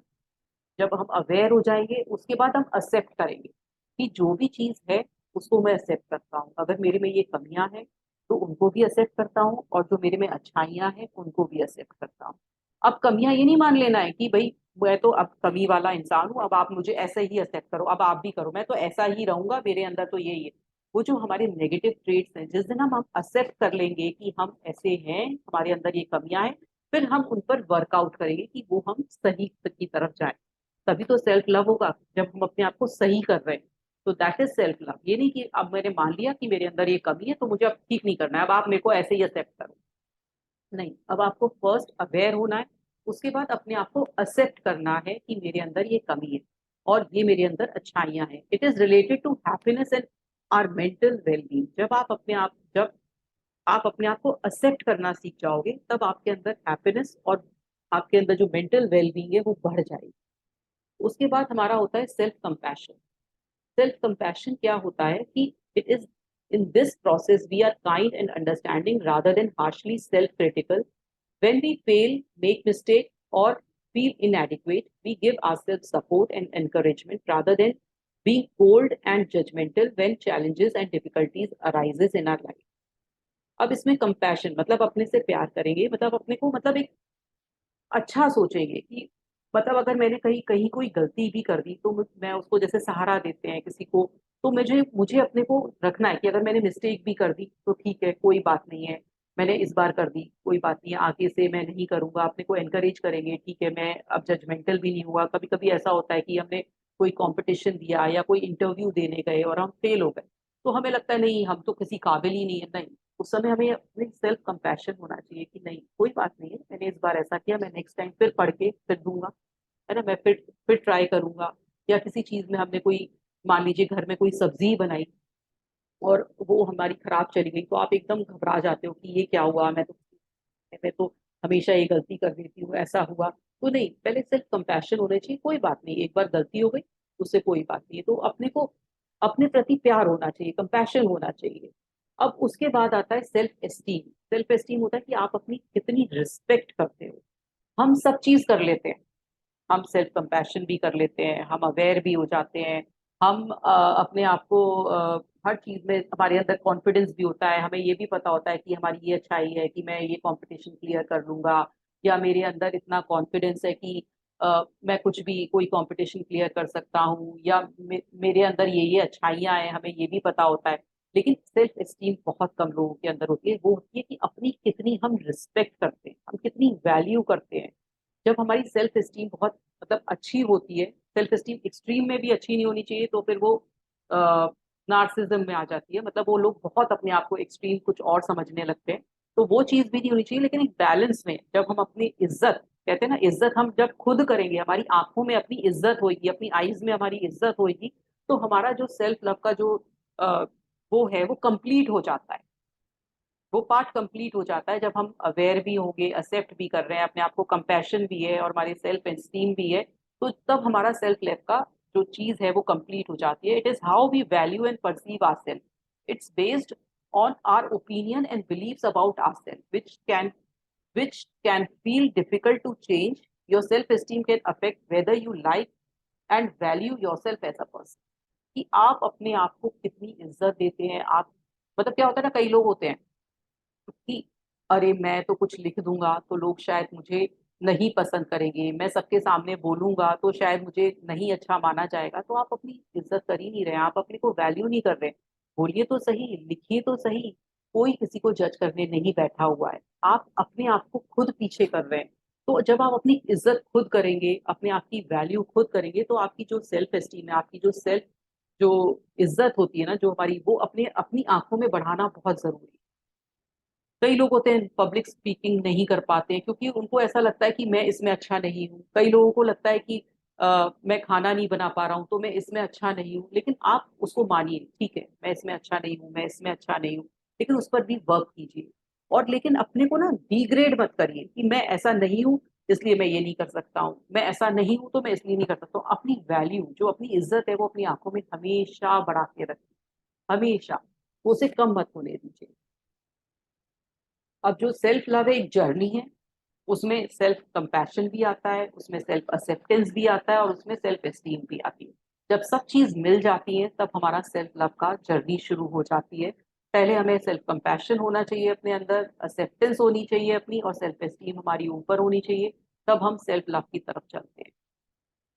जब हम अवेयर हो जाएंगे उसके बाद हम एक्सेप्ट करेंगे कि जो भी चीज है उसको मैं एक्सेप्ट करता हूँ। अगर मेरे में ये कमियां हैं तो उनको भी एक्सेप्ट करता हूँ, और जो मेरे में अच्छाइयां हैं उनको भी एक्सेप्ट करता हूँ। अब कमियां ये नहीं मान लेना है कि भाई मैं तो अब कमी वाला इंसान हूँ, अब आप मुझे ऐसे ही एक्सेप्ट करो, अब आप भी करो, मैं तो ऐसा ही रहूंगा, मेरे अंदर तो यही है। वो जो हमारे नेगेटिव ट्रेट्स हैं, जिस दिन हम एक्सेप्ट कर लेंगे कि हम ऐसे हैं, हमारे अंदर ये कमियां हैं, फिर हम उन पर वर्कआउट करेंगे कि वो हम सही की तरफ जाए। तभी तो सेल्फ लव होगा, जब हम अपने आप को सही कर रहे हैं। तो दैट इज सेल्फ लव। ये नहीं कि अब मैंने मान लिया कि मेरे अंदर ये कमी है तो मुझे अब ठीक नहीं करना है, अब आप मेरे को ऐसे ही एक्सेप्ट करो। नहीं, अब आपको फर्स्ट अवेयर होना है, उसके बाद अपने आप को एक्सेप्ट करना है कि मेरे अंदर ये कमी है और ये मेरे अंदर अच्छाइयां हैं। It is related to happiness and our mental wellbeing. जब आप अपने आप को एक्सेप्ट करना सीख जाओगे तब आपके अंदर हैप्पीनेस और आपके अंदर जो मेंटल वेलबींग है वो बढ़ जाएगी। उसके बाद हमारा होता है सेल्फ कंपैशन। सेल्फ कंपैशन क्या होता है कि it is in this process we are kind and understanding rather than harshly self critical. When we fail, make mistake और feel inadequate, we give ourselves support and encouragement rather than being cold and judgmental when challenges and difficulties arises in our life। अब इसमें compassion मतलब अपने से प्यार करेंगे, मतलब अपने को मतलब एक अच्छा सोचेंगे कि मतलब अगर मैंने कहीं कहीं कोई गलती भी कर दी तो मैं उसको, जैसे सहारा देते हैं किसी को, तो मुझे मुझे अपने को रखना है कि अगर मैंने मिस्टेक भी कर दी तो ठीक है, कोई बात नहीं है, मैंने इस बार कर दी, कोई बात नहीं है, आगे से मैं नहीं करूंगा। अपने को एनकरेज करेंगे, ठीक है, मैं अब जजमेंटल भी नहीं हुआ। कभी कभी ऐसा होता है कि हमने कोई कंपटीशन दिया या कोई इंटरव्यू देने गए और हम फेल हो गए, तो हमें लगता है नहीं हम तो किसी काबिल ही नहीं है। नहीं, उस समय हमें अपने सेल्फ कंपैशन होना चाहिए कि नहीं, कोई बात नहीं है, मैंने इस बार ऐसा किया, मैं नेक्स्ट टाइम फिर पढ़ के फिर दूंगा, है ना, मैं फिर ट्राई करूंगा। या किसी चीज में हमने कोई, मान लीजिए घर में कोई सब्जी बनाई और वो हमारी खराब चली गई, तो आप एकदम घबरा जाते हो कि ये क्या हुआ, मैं तो हमेशा ये गलती कर देती हूँ, ऐसा हुआ। तो नहीं, पहले सिर्फ कंपैशन होना चाहिए, कोई बात नहीं, एक बार गलती हो गई, उससे कोई बात नहीं है। तो अपने को अपने प्रति प्यार होना चाहिए, कंपैशन होना चाहिए। अब उसके बाद आता है सेल्फ एस्टीम। सेल्फ एस्टीम होता है कि आप अपनी कितनी रिस्पेक्ट करते हो। हम सब चीज कर लेते हैं, हम सेल्फ कंपैशन भी कर लेते हैं, हम अवेयर भी हो जाते हैं, हम अपने आप को हर चीज में हमारे अंदर कॉन्फिडेंस भी होता है, हमें ये भी पता होता है कि हमारी ये अच्छाई है कि मैं ये कंपटीशन क्लियर कर लूंगा, या मेरे अंदर इतना कॉन्फिडेंस है कि मैं कुछ भी कोई कंपटीशन क्लियर कर सकता हूँ, या मेरे अंदर ये अच्छाइयाँ हैं, हमें ये भी पता होता है। लेकिन सेल्फ एस्टीम बहुत कम लोगों के अंदर होती है। वो होती है कि अपनी कितनी हम रिस्पेक्ट करते हैं, हम कितनी वैल्यू करते हैं। जब हमारी सेल्फ एस्टीम बहुत मतलब अच्छी होती है, सेल्फ एस्टीम एक्सट्रीम में भी अच्छी नहीं होनी चाहिए, तो फिर वो नार्सिज्म में आ जाती है, मतलब वो लोग बहुत अपने आप को एक्सट्रीम कुछ और समझने लगते हैं। तो वो चीज भी नहीं होनी चाहिए, लेकिन एक बैलेंस में जब हम अपनी इज्जत, कहते हैं ना, इज्जत हम जब खुद करेंगे, हमारी आंखों में अपनी इज्जत होगी, अपनी आईज में हमारी इज्जत होगी, तो हमारा जो सेल्फ लव का जो अ, वो है वो कंप्लीट हो जाता है। वो पार्ट कंप्लीट हो जाता है जब हम अवेयर भी होंगे, एक्सेप्ट भी कर रहे हैं अपने आप को, कंपैशन भी है और हमारी सेल्फ एस्टीम भी है। तो तब हमारा सेल्फ लव का जो चीज है वो कंप्लीट हो जाती है। It is how we value and perceive our self. It's based on our opinion and believes about our self which can feel difficult to change. Your self esteem can affect whether you like and value yourself as a person, कि आप अपने आप को कितनी इज्जत देते हैं। आप मतलब क्या होता है ना, कई लोग होते हैं कि अरे मैं तो कुछ लिख दूंगा तो लोग शायद मुझे नहीं पसंद करेंगे, मैं सबके सामने बोलूंगा तो शायद मुझे नहीं अच्छा माना जाएगा। तो आप अपनी इज्जत कर ही नहीं रहे हैं, आप अपने को वैल्यू नहीं कर रहे। बोलिए तो सही, लिखिए तो सही, कोई किसी को जज करने नहीं बैठा हुआ है, आप अपने आप को खुद पीछे कर रहे हैं। तो जब आप अपनी इज्जत खुद करेंगे, अपने आप की वैल्यू खुद करेंगे, तो आपकी जो सेल्फ एस्टीम है, आपकी जो सेल्फ जो इज्जत होती है ना जो हमारी, वो अपने अपनी आंखों में बढ़ाना बहुत जरूरी है। कई लोग होते हैं पब्लिक स्पीकिंग नहीं कर पाते हैं क्योंकि उनको ऐसा लगता है कि मैं इसमें अच्छा नहीं हूँ। कई लोगों को लगता है कि मैं खाना नहीं बना पा रहा हूँ तो मैं इसमें अच्छा नहीं हूँ। लेकिन आप उसको मानिए, ठीक है मैं इसमें अच्छा नहीं हूँ, मैं इसमें अच्छा नहीं हूँ, लेकिन उस पर भी वर्क कीजिए। और लेकिन अपने को ना डिग्रेड मत करिए कि मैं ऐसा नहीं हूँ इसलिए मैं ये नहीं कर सकता हूँ, मैं ऐसा नहीं हूँ तो मैं इसलिए नहीं कर सकता हूँ। अपनी वैल्यू जो अपनी इज्जत है वो अपनी आंखों में हमेशा बढ़ा के रखिए, हमेशा, वो उसे कम मत होने दीजिए। अब जो सेल्फ लव है एक जर्नी है, उसमें सेल्फ कंपैशन भी आता है, उसमें सेल्फ एक्सेप्टेंस भी आता है और उसमें सेल्फ एस्टीम भी आती है। जब सब चीज मिल जाती है तब हमारा सेल्फ लव का जर्नी शुरू हो जाती है। पहले हमें सेल्फ कंपैशन होना चाहिए, अपने अंदर एक्सेप्टेंस होनी चाहिए अपनी, और सेल्फ एस्टीम हमारी ऊपर होनी चाहिए। तब हम सेल्फ लव की तरफ चलते हैं,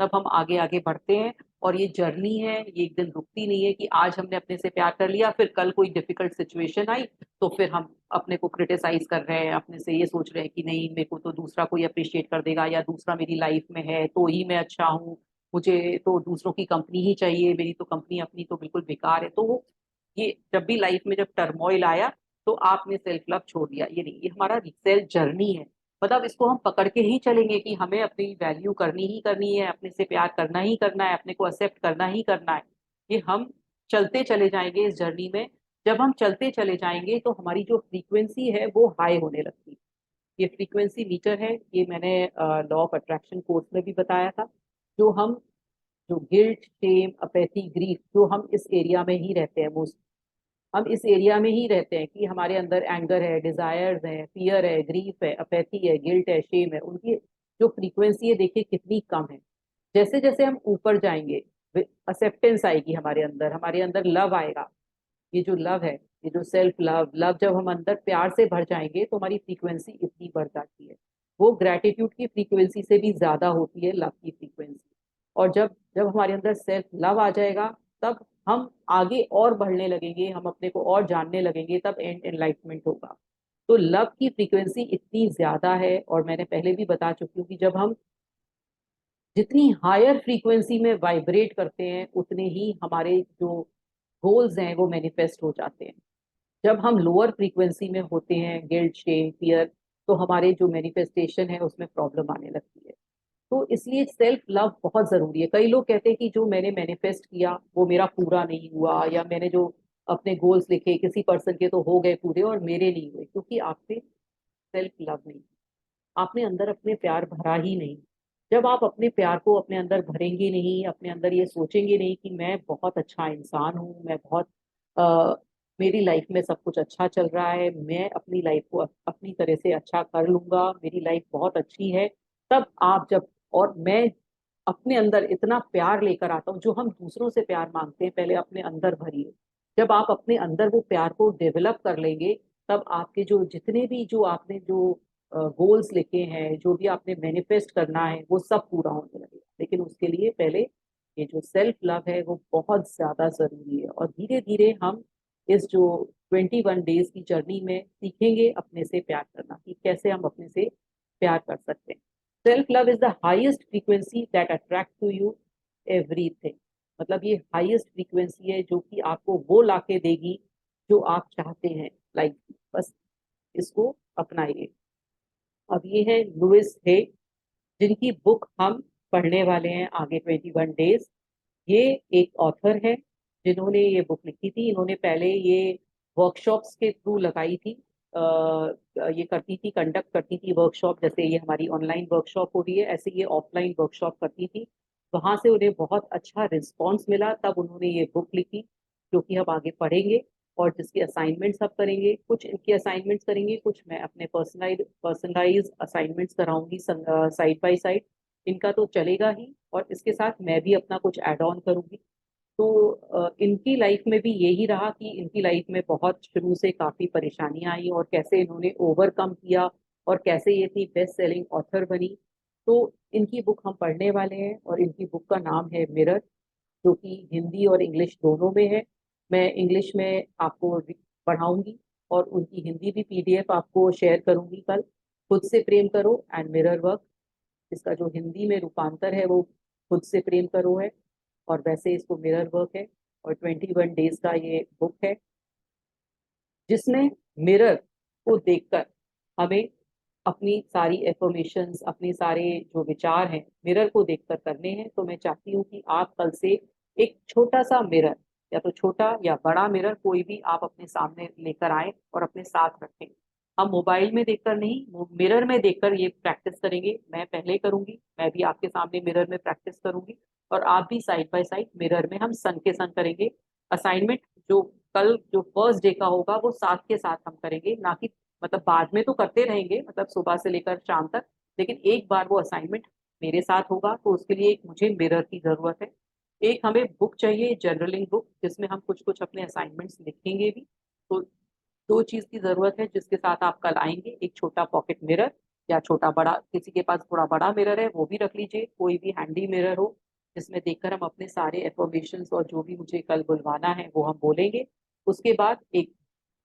तब हम आगे आगे बढ़ते हैं। और ये जर्नी है, ये एक दिन रुकती नहीं है कि आज हमने अपने से प्यार कर लिया फिर कल कोई डिफिकल्ट सिचुएशन आई तो फिर हम अपने को क्रिटिसाइज कर रहे हैं, अपने से ये सोच रहे हैं कि नहीं मेरे को तो दूसरा कोई अप्रिशिएट कर देगा, या दूसरा मेरी लाइफ में है तो ही मैं अच्छा हूँ, मुझे तो दूसरों की कंपनी ही चाहिए, मेरी तो कंपनी अपनी तो बिल्कुल बेकार है। तो वो ये जब भी लाइफ में जब टर्मोइल आया तो आपने सेल्फ लव छोड़ दिया, ये नहीं, ये हमारा सेल्फ जर्नी है। मतलब इसको हम पकड़ के ही चलेंगे कि हमें अपनी वैल्यू करनी ही करनी है, अपने से प्यार करना ही करना है, अपने को एक्सेप्ट करना ही करना है। ये हम चलते चले जाएंगे इस जर्नी में। जब हम चलते चले जाएंगे तो हमारी जो फ्रीक्वेंसी है वो हाई होने लगती है। ये फ्रीक्वेंसी मीटर है, ये मैंने लॉ ऑफ अट्रैक्शन कोर्स में भी बताया था। जो हम जो गिल्ट, शेम, अपैथी, ग्रीफ, जो हम इस एरिया में ही रहते हैं, मोस्ट हम इस एरिया में ही रहते हैं कि हमारे अंदर एंगर है, डिजायर्स है, फियर है, ग्रीफ है, अपैथी है, गिल्ट है, शेम है, उनकी जो फ्रीक्वेंसी है देखिए कितनी कम है। जैसे जैसे हम ऊपर जाएंगे एक्सेप्टेंस आएगी हमारे अंदर लव आएगा। ये जो लव है, ये जो सेल्फ लव लव जब हम अंदर प्यार से भर जाएंगे तो हमारी फ्रीक्वेंसी इतनी बढ़ जाती है, वो ग्रेटिट्यूड की फ्रीक्वेंसी से भी ज्यादा होती है लव की फ्रीक्वेंसी। और जब जब हमारे अंदर सेल्फ लव आ जाएगा तब हम आगे और बढ़ने लगेंगे, हम अपने को और जानने लगेंगे, तब एंड एनलाइटमेंट होगा। तो लव की फ्रीक्वेंसी इतनी ज्यादा है, और मैंने पहले भी बता चुकी हूँ कि जब हम जितनी हायर फ्रीक्वेंसी में वाइब्रेट करते हैं उतने ही हमारे जो गोल्स हैं वो मैनिफेस्ट हो जाते हैं। जब हम लोअर फ्रीक्वेंसी में होते हैं, गिल्ट, शेम, फियर, तो हमारे जो मैनिफेस्टेशन है उसमें प्रॉब्लम आने लगती है। तो इसलिए सेल्फ लव बहुत जरूरी है। कई लोग कहते हैं कि जो मैंने मैनिफेस्ट किया वो मेरा पूरा नहीं हुआ, या मैंने जो अपने गोल्स लिखे किसी पर्सन के तो हो गए पूरे और मेरे नहीं हुए, क्योंकि आपने सेल्फ लव नहीं, आपने अंदर अपने प्यार भरा ही नहीं। जब आप अपने प्यार को अपने अंदर भरेंगे नहीं, अपने अंदर ये सोचेंगे नहीं कि मैं बहुत अच्छा इंसान हूँ, मैं बहुत अ, मेरी लाइफ में सब कुछ अच्छा चल रहा है, मैं अपनी लाइफ को अपनी तरह से अच्छा कर लूंगा, मेरी लाइफ बहुत अच्छी है, तब आप जब, और मैं अपने अंदर इतना प्यार लेकर आता हूँ, जो हम दूसरों से प्यार मांगते हैं पहले अपने अंदर भरिए। जब आप अपने अंदर वो प्यार को डेवलप कर लेंगे तब आपके जो जितने भी जो आपने जो गोल्स लिखे हैं, जो भी आपने मैनिफेस्ट करना है वो सब पूरा होने लगेगा। लेकिन उसके लिए पहले ये जो सेल्फ लव है वो बहुत ज्यादा जरूरी है। और धीरे धीरे हम इस जो 21 डेज की जर्नी में सीखेंगे अपने से प्यार करना, कि कैसे हम अपने से प्यार कर सकते हैं। Self love is the highest frequency that attract to you everything. मतलब ये हाईएस्ट फ्रीक्वेंसी है जो कि आपको वो लाके देगी जो आप चाहते हैं लाइफ में। बस इसको अपनाइए। अब ये है लुइस हे, जिनकी बुक हम पढ़ने वाले हैं आगे, 21 डेज। ये एक ऑथर है जिन्होंने ये बुक लिखी थी। इन्होंने पहले ये वर्कशॉप्स के थ्रू लगाई थी, ये करती थी, कंडक्ट करती थी वर्कशॉप, जैसे ये हमारी ऑनलाइन वर्कशॉप हो रही है ऐसे ये ऑफलाइन वर्कशॉप करती थी। वहां से उन्हें बहुत अच्छा रिस्पॉन्स मिला, तब उन्होंने ये बुक लिखी जो कि हम आगे पढ़ेंगे और जिसकी असाइनमेंट्स सब करेंगे। कुछ इनकी असाइनमेंट्स करेंगे, कुछ मैं अपने पर्सनलाइज असाइनमेंट्स कराऊंगी साइड बाय साइड। इनका तो चलेगा ही, और इसके साथ मैं भी अपना कुछ ऐड ऑन करूंगी। तो इनकी लाइफ में भी यही रहा कि इनकी लाइफ में बहुत शुरू से काफी परेशानियां आई और कैसे इन्होंने ओवरकम किया और कैसे ये इतनी बेस्ट सेलिंग ऑथर बनी। तो इनकी बुक हम पढ़ने वाले हैं और इनकी बुक का नाम है मिरर, जो कि हिंदी और इंग्लिश दोनों में है। मैं इंग्लिश में आपको पढ़ाऊंगी और उनकी हिंदी भी पीडीएफ आपको शेयर करूंगी कल। खुद से प्रेम करो एंड मिरर वर्क, इसका जो हिंदी में रूपांतर है वो खुद से प्रेम करो है, और वैसे इसको मिरर वर्क है। और 21 डेज का ये बुक है जिसमें मिरर को देखकर हमें अपनी सारी एफर्मेशंस, अपने सारे जो विचार हैं मिरर को देखकर करने हैं। तो मैं चाहती हूँ कि आप कल से एक छोटा सा मिरर, या तो छोटा या बड़ा मिरर कोई भी आप अपने सामने लेकर आए और अपने साथ रखें। हम मोबाइल में देखकर नहीं, वो मिरर में देखकर ये प्रैक्टिस करेंगे। मैं पहले करूंगी, मैं भी आपके सामने मिरर में प्रैक्टिस करूंगी और आप भी साइड बाय साइड मिरर में हम सन के सन करेंगे। असाइनमेंट जो कल जो फर्स्ट डे का होगा वो साथ के साथ हम करेंगे, ना कि मतलब बाद में तो करते रहेंगे, मतलब सुबह से लेकर शाम तक, लेकिन एक बार वो असाइनमेंट मेरे साथ होगा। तो उसके लिए एक मुझे मिरर की जरूरत है। एक हमें बुक चाहिए, जर्नलिंग बुक, जिसमें हम कुछ कुछ अपने असाइनमेंट्स लिखेंगे भी। तो दो चीज की जरूरत है जिसके साथ आप कल आएंगे, एक छोटा पॉकेट मिरर या छोटा बड़ा, किसी के पास थोड़ा बड़ा मिरर है वो भी रख लीजिए, कोई भी हैंडी मिरर हो जिसमें देखकर हम अपने सारे एफर्मेशंस और जो भी मुझे कल बुलवाना है वो हम बोलेंगे। उसके बाद एक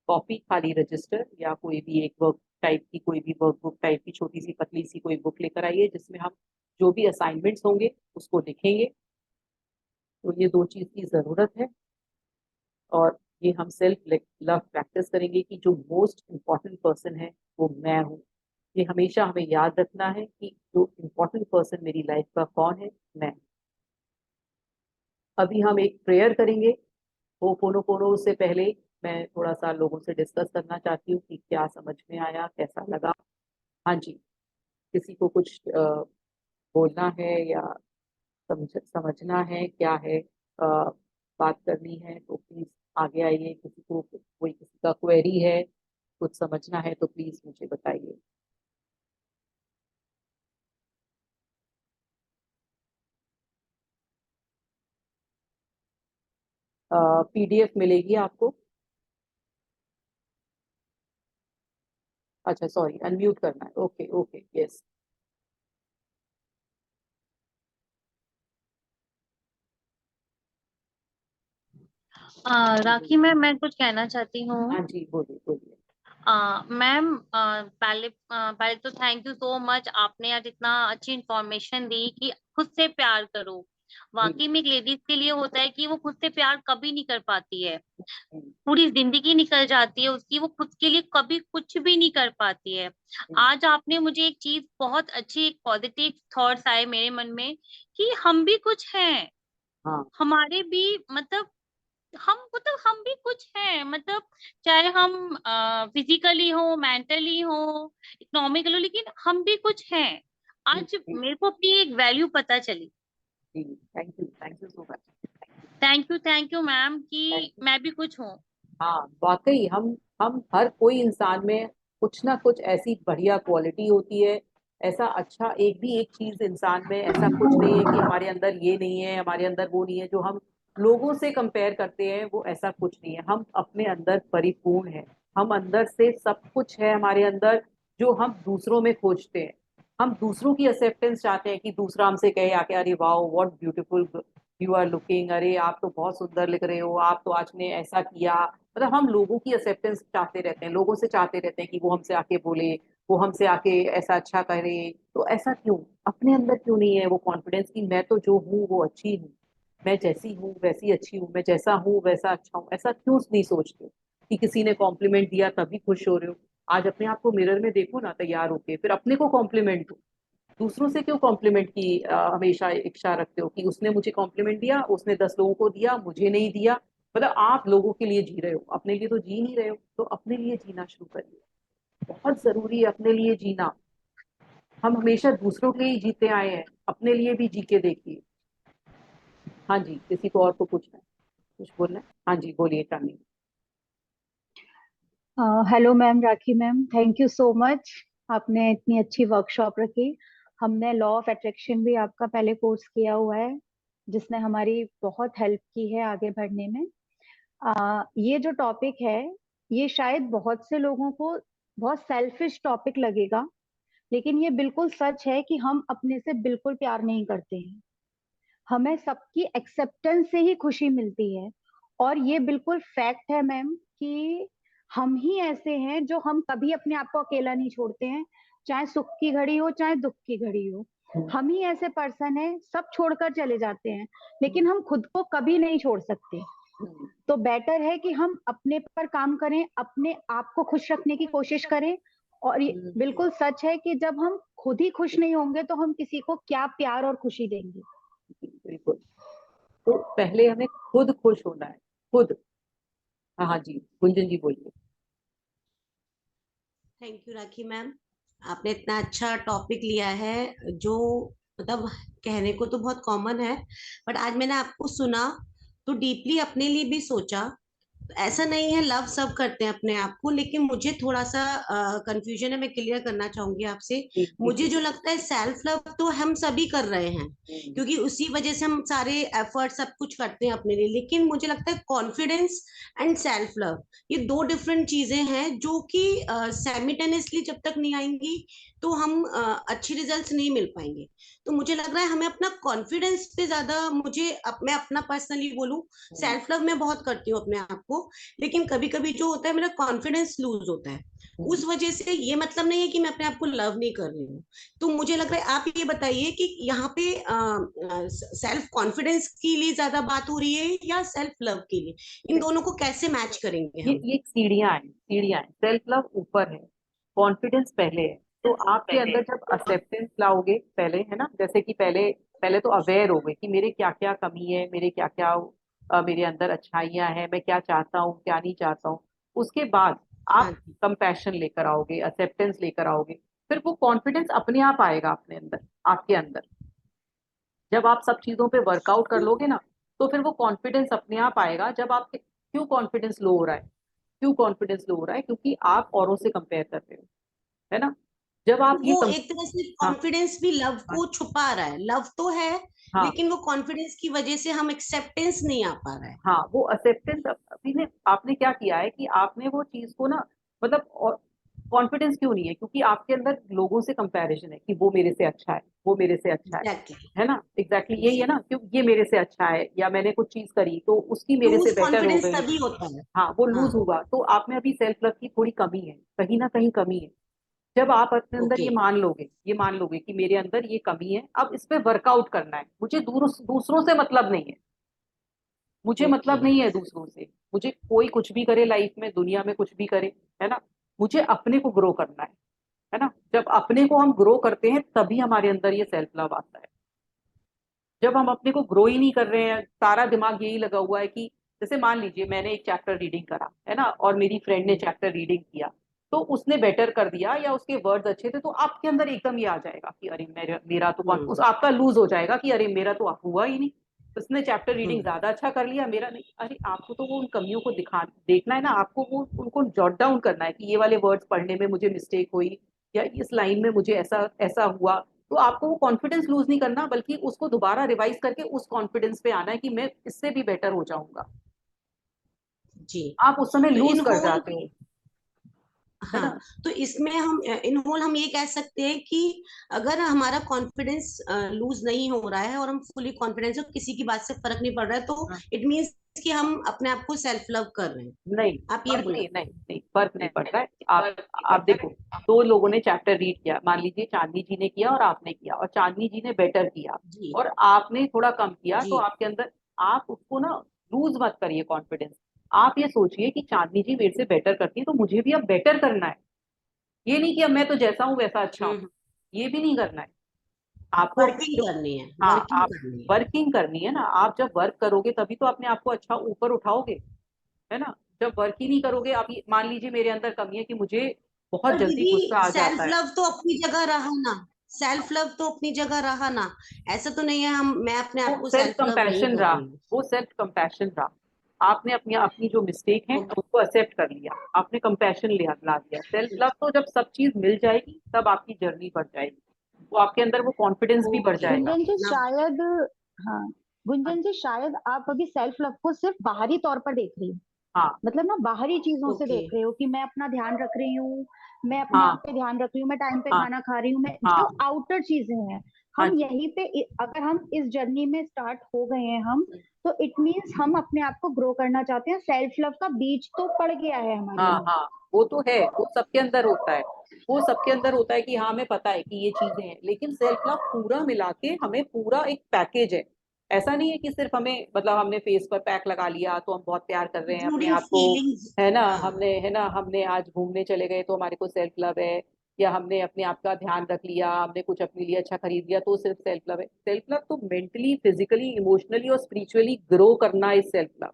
कॉपी, खाली रजिस्टर या कोई भी एक वर्क टाइप की, कोई भी वर्कबुक टाइप की छोटी सी पतली सी कोई बुक लेकर आइए जिसमें हम जो भी असाइनमेंट्स होंगे उसको लिखेंगे। तो ये दो चीज की जरूरत है। और ये हम सेल्फ लव प्रैक्टिस करेंगे कि जो मोस्ट इम्पॉर्टेंट पर्सन है वो मैं हूँ। ये हमेशा हमें याद रखना है कि जो इम्पोर्टेंट पर्सन मेरी लाइफ का कौन है, मैं। अभी हम एक प्रेयर करेंगे। वो पोनो से पहले मैं थोड़ा सा लोगों से डिस्कस करना चाहती हूँ कि क्या समझ में आया, कैसा लगा। हाँ जी, किसी को कुछ बोलना है या समझना है क्या है, बात करनी है तो प्लीज आगे आइए। किसी को कोई किसी का क्वेरी है, कुछ समझना है तो प्लीज मुझे बताइए। पीडीएफ मिलेगी आपको। अच्छा सॉरी, अनम्यूट करना है, ओके ओके, यस। राखी मैं कुछ कहना चाहती हाँ हूँ। जी, बोलिए बोलिए। मैम, पहले तो थैंक यू सो मच, आपने आज इतना अच्छी इंफॉर्मेशन दी कि खुद से प्यार करो। जी वाकई में एक लेडीज के लिए होता है कि वो खुद से प्यार कभी नहीं कर पाती है। जी पूरी जिंदगी निकल जाती है उसकी, वो खुद के लिए कभी कुछ भी नहीं कर पाती है। जी, आज आपने मुझे एक चीज बहुत अच्छी, एक पॉजिटिव थॉट्स आए मेरे मन में कि हम भी कुछ हैं। हाँ हमारे भी मतलब हम भी कुछ हैं, मतलब चाहे हम फिजिकली हो, मेंटली हो, इकोनॉमिकली हो, लेकिन हम भी कुछ हैं। जी आज जी मेरे को अपनी एक वैल्यू पता चली। जी, thank you so much. Thank you ma'am thank कि यू। मैं भी कुछ हूँ। हाँ वाकई हम हर कोई इंसान में कुछ ना कुछ ऐसी बढ़िया क्वालिटी होती है। ऐसा अच्छा एक भी एक चीज इंसान में ऐसा कुछ नहीं है कि हमारे अंदर ये नहीं है, हमारे अंदर वो नहीं है। जो हम लोगों से कंपेयर करते हैं वो ऐसा कुछ नहीं है, हम अपने अंदर परिपूर्ण है। हम अंदर से सब कुछ है हमारे अंदर जो हम दूसरों में खोजते हैं। हम दूसरों की एक्सेप्टेंस चाहते हैं कि दूसरा हमसे कहे आके, अरे wow what beautiful you are looking, अरे आप तो बहुत सुंदर लिख रहे हो, आप तो आज ने ऐसा किया। मतलब हम लोगों की एक्सेप्टेंस चाहते रहते हैं, लोगों से चाहते रहते हैं कि वो हमसे आके बोले, वो हमसे आके ऐसा अच्छा करे। तो ऐसा क्यों, अपने अंदर क्यों नहीं है वो कॉन्फिडेंस कि मैं तो जो हूँ वो अच्छी हूँ, मैं जैसी हूँ वैसी अच्छी हूँ, मैं जैसा हूँ वैसा अच्छा हूँ। ऐसा क्यों नहीं सोचते कि किसी ने कॉम्प्लीमेंट दिया तभी खुश हो रहे हो। आज अपने आप को मिरर में देखो ना तैयार होके, फिर अपने को कॉम्प्लीमेंट दो। दूसरों से क्यों कॉम्प्लीमेंट की हमेशा इच्छा रखते हो कि उसने मुझे कॉम्प्लीमेंट दिया, उसने 10 लोगों को दिया, मुझे नहीं दिया। मतलब आप लोगों के लिए जी रहे हो, अपने लिए तो जी नहीं रहे हो। तो अपने लिए जीना शुरू करिए, बहुत जरूरी है अपने लिए जीना। हम हमेशा दूसरों के लिए ही जीते आए हैं, अपने लिए भी जी के देखिए। हाँ जी, किसी को और को पूछना है, कुछ बोलना है? हाँ जी बोलिए टामी। Hello ma'am, Rakhi ma'am, thank you so much. आपने इतनी अच्छी वर्कशॉप रखी। हमने लॉ ऑफ अट्रैक्शन भी आपका पहले कोर्स किया हुआ है, जिसने हमारी बहुत हेल्प की है आगे बढ़ने में। ये जो टॉपिक है, ये शायद बहुत से लोगों को बहुत सेल्फिश टॉपिक लगेगा, लेकिन ये बिल्कुल सच है कि हम अपने से बिल्कुल प्यार नहीं करते हैं। हमें सबकी एक्सेप्टेंस से ही खुशी मिलती है। और ये बिल्कुल फैक्ट है मैम कि हम ही ऐसे हैं जो हम कभी अपने आप को अकेला नहीं छोड़ते हैं, चाहे सुख की घड़ी हो चाहे दुख की घड़ी हो। हम ही ऐसे पर्सन है, सब छोड़कर चले जाते हैं, लेकिन हम खुद को कभी नहीं छोड़ सकते। तो बेटर है कि हम अपने पर काम करें, अपने आप को खुश रखने की कोशिश करें। और ये बिल्कुल सच है कि जब हम खुद ही खुश नहीं होंगे तो हम किसी को क्या प्यार और खुशी देंगे। बिल्कुल। तो पहले हमें खुद खुश होना है, खुद। हाँ हाँ जी, गुंजन जी बोलिए। थैंक यू राखी मैम, आपने इतना अच्छा टॉपिक लिया है जो मतलब कहने को तो बहुत कॉमन है, बट आज मैंने आपको सुना तो डीपली अपने लिए भी सोचा। ऐसा नहीं है लव सब करते हैं अपने आप को, लेकिन मुझे थोड़ा सा कंफ्यूजन है, मैं क्लियर करना चाहूंगी आपसे। मुझे जो लगता है सेल्फ लव तो हम सभी कर रहे हैं, क्योंकि उसी वजह से हम सारे एफर्ट सब कुछ करते हैं अपने लिए। लेकिन मुझे लगता है कॉन्फिडेंस एंड सेल्फ लव ये दो डिफरेंट चीजें हैं जो कि साइमल्टेनियसली जब तक नहीं आएंगी तो हम अच्छे रिजल्ट्स नहीं मिल पाएंगे। तो मुझे लग रहा है हमें अपना कॉन्फिडेंस पे ज्यादा, मैं अपना पर्सनली बोलूं, सेल्फ लव मैं बहुत करती हूँ अपने आप को, लेकिन कभी कभी जो होता है मेरा कॉन्फिडेंस लूज होता है। उस वजह से ये मतलब नहीं है कि मैं अपने आप को लव नहीं कर रही हूँ। तो मुझे लग रहा है आप ये बताइए कि यहाँ पे सेल्फ कॉन्फिडेंस के लिए ज्यादा बात हो रही है या सेल्फ लव के लिए, इन दोनों को कैसे मैच करेंगे हम? ये सीढ़ियां हैं, सीढ़ियां हैं। सेल्फ लव ऊपर है, कॉन्फिडेंस पहले है। तो आपके अंदर जब एक्सेप्टेंस लाओगे पहले, है ना, जैसे कि पहले पहले तो अवेयर हो गए कि मेरे क्या क्या कमी है, मेरे क्या क्या मेरे अंदर अच्छाइयां हैं, मैं क्या चाहता हूँ क्या नहीं चाहता हूँ। उसके बाद हाँ आप कंपैशन लेकर आओगे, एक्सेप्टेंस लेकर आओगे, फिर वो कॉन्फिडेंस अपने आप आएगा अपने अंदर, आपके अंदर। जब आप सब चीजों पे वर्कआउट कर लोगे ना, तो फिर वो कॉन्फिडेंस अपने आप आएगा। जब आपके क्यों कॉन्फिडेंस लो हो रहा है, क्यों कॉन्फिडेंस लो हो रहा है? क्योंकि आप औरों से कंपेयर कर रहे हो, है ना। जब आप ये वो एक तरह से हाँ कॉन्फिडेंस भी लव को छुपा रहा है। लव तो है, हाँ लेकिन वो कॉन्फिडेंस की वजह से हम एक्सेप्टेंस नहीं आ पा रहा है। हाँ, वो एक्सेप्टेंस अभी ने आपने क्या किया है कि आपने वो चीज को ना, मतलब, और कॉन्फिडेंस क्यों नहीं है? क्योंकि आपके अंदर लोगों से कंपैरिजन है कि वो मेरे से अच्छा है, वो मेरे से अच्छा एग्जैक्टली। है ना। एग्जैक्टली यही जी, है ना, क्यों ये मेरे से अच्छा है, या मैंने कुछ चीज करी तो उसकी मेरे से लूज बेटर हो कॉन्फिडेंस गई। तभी होता है। हाँ, वो हाँ, लूज होगा तो आप में अभी सेल्फ लव की थोड़ी कमी है, कहीं ना कहीं कमी है। जब आप अपने अंदर ओके, ये मान लोगे कि मेरे अंदर ये कमी है, अब इस पे वर्कआउट करना है। मुझे दूसरों से मतलब नहीं है, मुझे ओके, मतलब नहीं है दूसरों से। मुझे कोई कुछ भी करे लाइफ में, दुनिया में कुछ भी करे, है ना, मुझे अपने को ग्रो करना है ना। जब अपने को हम ग्रो करते हैं तभी हमारे अंदर ये सेल्फ लव आता है। जब हम अपने को ग्रो ही नहीं कर रहे हैं, सारा दिमाग यही लगा हुआ है कि, जैसे मान लीजिए मैंने एक चैप्टर रीडिंग करा, है ना, और मेरी फ्रेंड ने चैप्टर रीडिंग किया, तो उसने बेटर कर दिया या उसके वर्ड्स अच्छे थे, तो आपके अंदर एकदम ये आ जाएगा कि अरे मेरा तो हम्म, उस आपका लूज हो जाएगा कि अरे मेरा तो हुआ ही नहीं, उसने चैप्टर रीडिंग हम्म, ज्यादा अच्छा कर लिया, मेरा नहीं। अरे आपको तो वो उन कमियों को देखना है ना, आपको वो उनको जॉट डाउन करना है कि ये वाले वर्ड्स पढ़ने में मुझे मिस्टेक हुई, या इस लाइन में मुझे ऐसा ऐसा हुआ। तो आपको वो कॉन्फिडेंस लूज नहीं करना, बल्कि उसको दोबारा रिवाइज करके उस कॉन्फिडेंस पे आना है कि मैं इससे भी बेटर हो जाऊंगा। जी। आप उस समय तो लूज इन कर होल, जाते हो, है हाँ, ना। तो इसमें हम इन होल हम ये कह सकते हैं कि अगर हमारा कॉन्फिडेंस लूज नहीं हो रहा है और हम फुली कॉन्फिडेंस है, किसी की बात से फर्क नहीं पड़ रहा है, तो हाँ, इट मीन्स कि हम अपने आप को सेल्फ लव कर रहे हैं। नहीं, आप ये बोलना नहीं नहीं, फर्क नहीं पड़ता है। आप देखो, दो लोगों ने चैप्टर रीड किया, मान लीजिए चांदनी जी ने किया और आपने किया, और चांदनी जी ने बेटर किया जी, और आपने थोड़ा कम किया, तो जी, आपके अंदर, आप उसको ना लूज मत करिए कॉन्फिडेंस। आप ये सोचिए कि चांदनी जी मेरे से बेटर करती है तो मुझे भी अब बेटर करना है। ये नहीं कि अब मैं तो जैसा हूं वैसा अच्छा हूं, हम्म, ये भी नहीं करना है आपको अपने वर्किंग जो। करनी है, हाँ, वर्किंग आप करनी है। वर्किंग करनी है ना। आप जब वर्क करोगे तभी तो अपने आप को अच्छा ऊपर उठाओगे, है ना। जब वर्क ही नहीं करोगे, आप मान लीजिए मेरे अंदर कमी है कि मुझे बहुत पर जल्दी दीदी गुस्सा आ सेल्फ जाता है। लव तो अपनी जगह रहा ना, सेल्फ लव तो अपनी जगह रहा ना। ऐसा तो नहीं है हम, मैं अपने वो आप को सेल्फ सेल्फ लव नहीं कंपैशन कर रहा, रही हूँ। वो सेल्फ कंपैशन रहा। आपने अपनी अपनी जो मिस्टेक है उसको एक्सेप्ट कर लिया, आपने कंपैशन लिया ला दिया। सेल्फ लव तो जब सब चीज मिल जाएगी तब आपकी जर्नी बढ़ जाएगी। तो आपके अंदर वो कॉन्फिडेंस भी बढ़ ओके जाएगा। गुंजन जी ना शायद, हाँ गुंजन जी शायद आप अभी सेल्फ लव को सिर्फ बाहरी तौर पर देख रही हो, हाँ मतलब ना बाहरी चीजों से ओके देख रहे हो कि मैं अपना ध्यान रख रही हूँ, मैं अपने हाँ आप पे ध्यान रख रही हूँ, मैं टाइम पे हाँ खाना खा रही हूँ, मैं हाँ जो आउटर चीजें हैं हाँ हम जी। यहीं पे अगर हम इस जर्नी में स्टार्ट हो गए हैं हम, हम्म, तो इट मीन्स हम अपने आप को ग्रो करना चाहते हैं, सेल्फ लव का बीज तो पड़ गया है हमारे हाँ में। हाँ, वो तो है, वो सबके अंदर होता है। वो सबके अंदर होता है कि हाँ हमें पता है कि ये चीजें हैं, लेकिन सेल्फ लव पूरा मिला के हमें पूरा एक पैकेज है। ऐसा नहीं है कि सिर्फ हमें मतलब हमने फेस पर पैक लगा लिया तो हम बहुत प्यार कर रहे हैं अपने इंक्लूडिंग आप को, फीलिंग्स। हाँ है ना, हमने आज घूमने चले गए तो हमारे को सेल्फ लव है, या हमने अपने आप का ध्यान रख लिया, हमने कुछ अपने लिए अच्छा खरीद लिया तो सिर्फ सेल्फ लव है। सेल्फ लव तो मेंटली, फिजिकली, इमोशनली और स्पिरिचुअली ग्रो करना इज सेल्फ लव।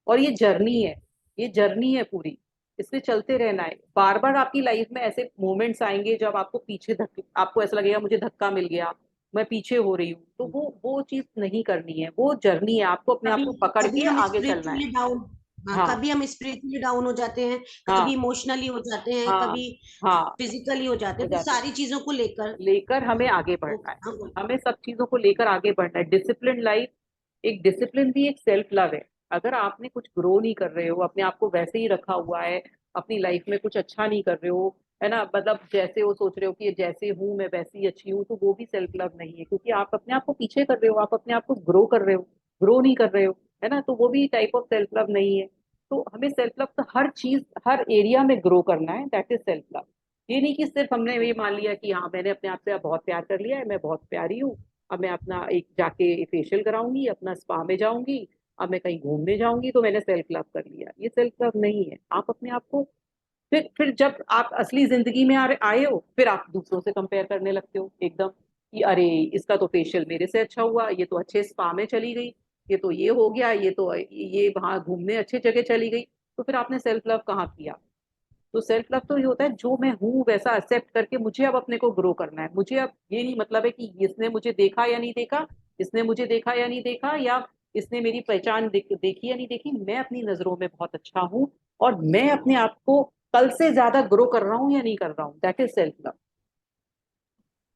और ये जर्नी है, ये जर्नी है पूरी, इसमें चलते रहना है। बार बार आपकी लाइफ में ऐसे मोमेंट्स आएंगे जब आपको पीछे धक आपको ऐसा लगेगा मुझे धक्का मिल गया, मैं पीछे हो रही हूँ, तो वो चीज नहीं करनी है। वो जर्नी है, आपको अपने आप कभी को पकड़ कभी के हम आगे चलना है। स्पिरिचुअली डाउन, हाँ हाँ कभी हम स्पिरिचुअली डाउन हो जाते हैं, कभी हाँ इमोशनली हो जाते हैं, हाँ कभी हाँ, फिजिकली हो जाते हो हैं, तो जाते हैं। सारी चीजों को लेकर। लेकर हमें आगे बढ़ना है, ओके हाँ बोलो। हमें सब चीजों को लेकर आगे बढ़ना है। डिसिप्लिन लाइफ, एक डिसिप्लिन भी एक सेल्फ लव है। अगर आपने कुछ ग्रो नहीं कर रहे हो, अपने आप को वैसे ही रखा हुआ है, अपनी लाइफ में कुछ अच्छा नहीं कर रहे हो, है ना, मतलब जैसे वो सोच रहे हो कि जैसे हूं मैं वैसे ही अच्छी हूँ, तो वो भी सेल्फ लव नहीं है, क्योंकि आप अपने आप को पीछे कर रहे हो, आप अपने आप को ग्रो कर रहे हो, ग्रो नहीं कर रहे हो, है ना, तो वो भी टाइप ऑफ सेल्फ लव नहीं है। तो हमें सेल्फ लव तो हर चीज, हर एरिया में ग्रो करना है, दैट इज सेल्फ लव। ये नहीं कि सिर्फ हमने ये मान लिया कि हाँ मैंने अपने आप से अब बहुत प्यार कर लिया है, मैं बहुत प्यारी हूँ, अब मैं अपना एक जाके फेशियल कराऊंगी, अपना स्पा में जाऊंगी, अब मैं कहीं घूमने जाऊंगी तो मैंने सेल्फ लव कर लिया। ये सेल्फ लव नहीं है। आप अपने आप को फिर जब आप असली जिंदगी में आए हो, फिर आप दूसरों से कंपेयर करने लगते हो एकदम, कि अरे इसका तो फेशियल मेरे से अच्छा हुआ, ये तो अच्छे स्पा में चली गई, ये तो ये हो गया, ये वहां घूमने अच्छे जगह चली गई। तो फिर आपने सेल्फ लव कहाँ किया? तो सेल्फ लव तो ये होता है जो मैं हूँ वैसा एक्सेप्ट करके मुझे अब अपने को ग्रो करना है। मुझे अब ये नहीं मतलब है कि इसने मुझे देखा या नहीं देखा, इसने मुझे देखा या नहीं देखा, या इसने मेरी पहचान देखी या नहीं देखी, मैं अपनी नजरों में बहुत अच्छा हूँ, और मैं अपने आप को कल से ज्यादा ग्रो कर रहा हूँ या नहीं कर रहा हूँ, दैट इज सेल्फ लव।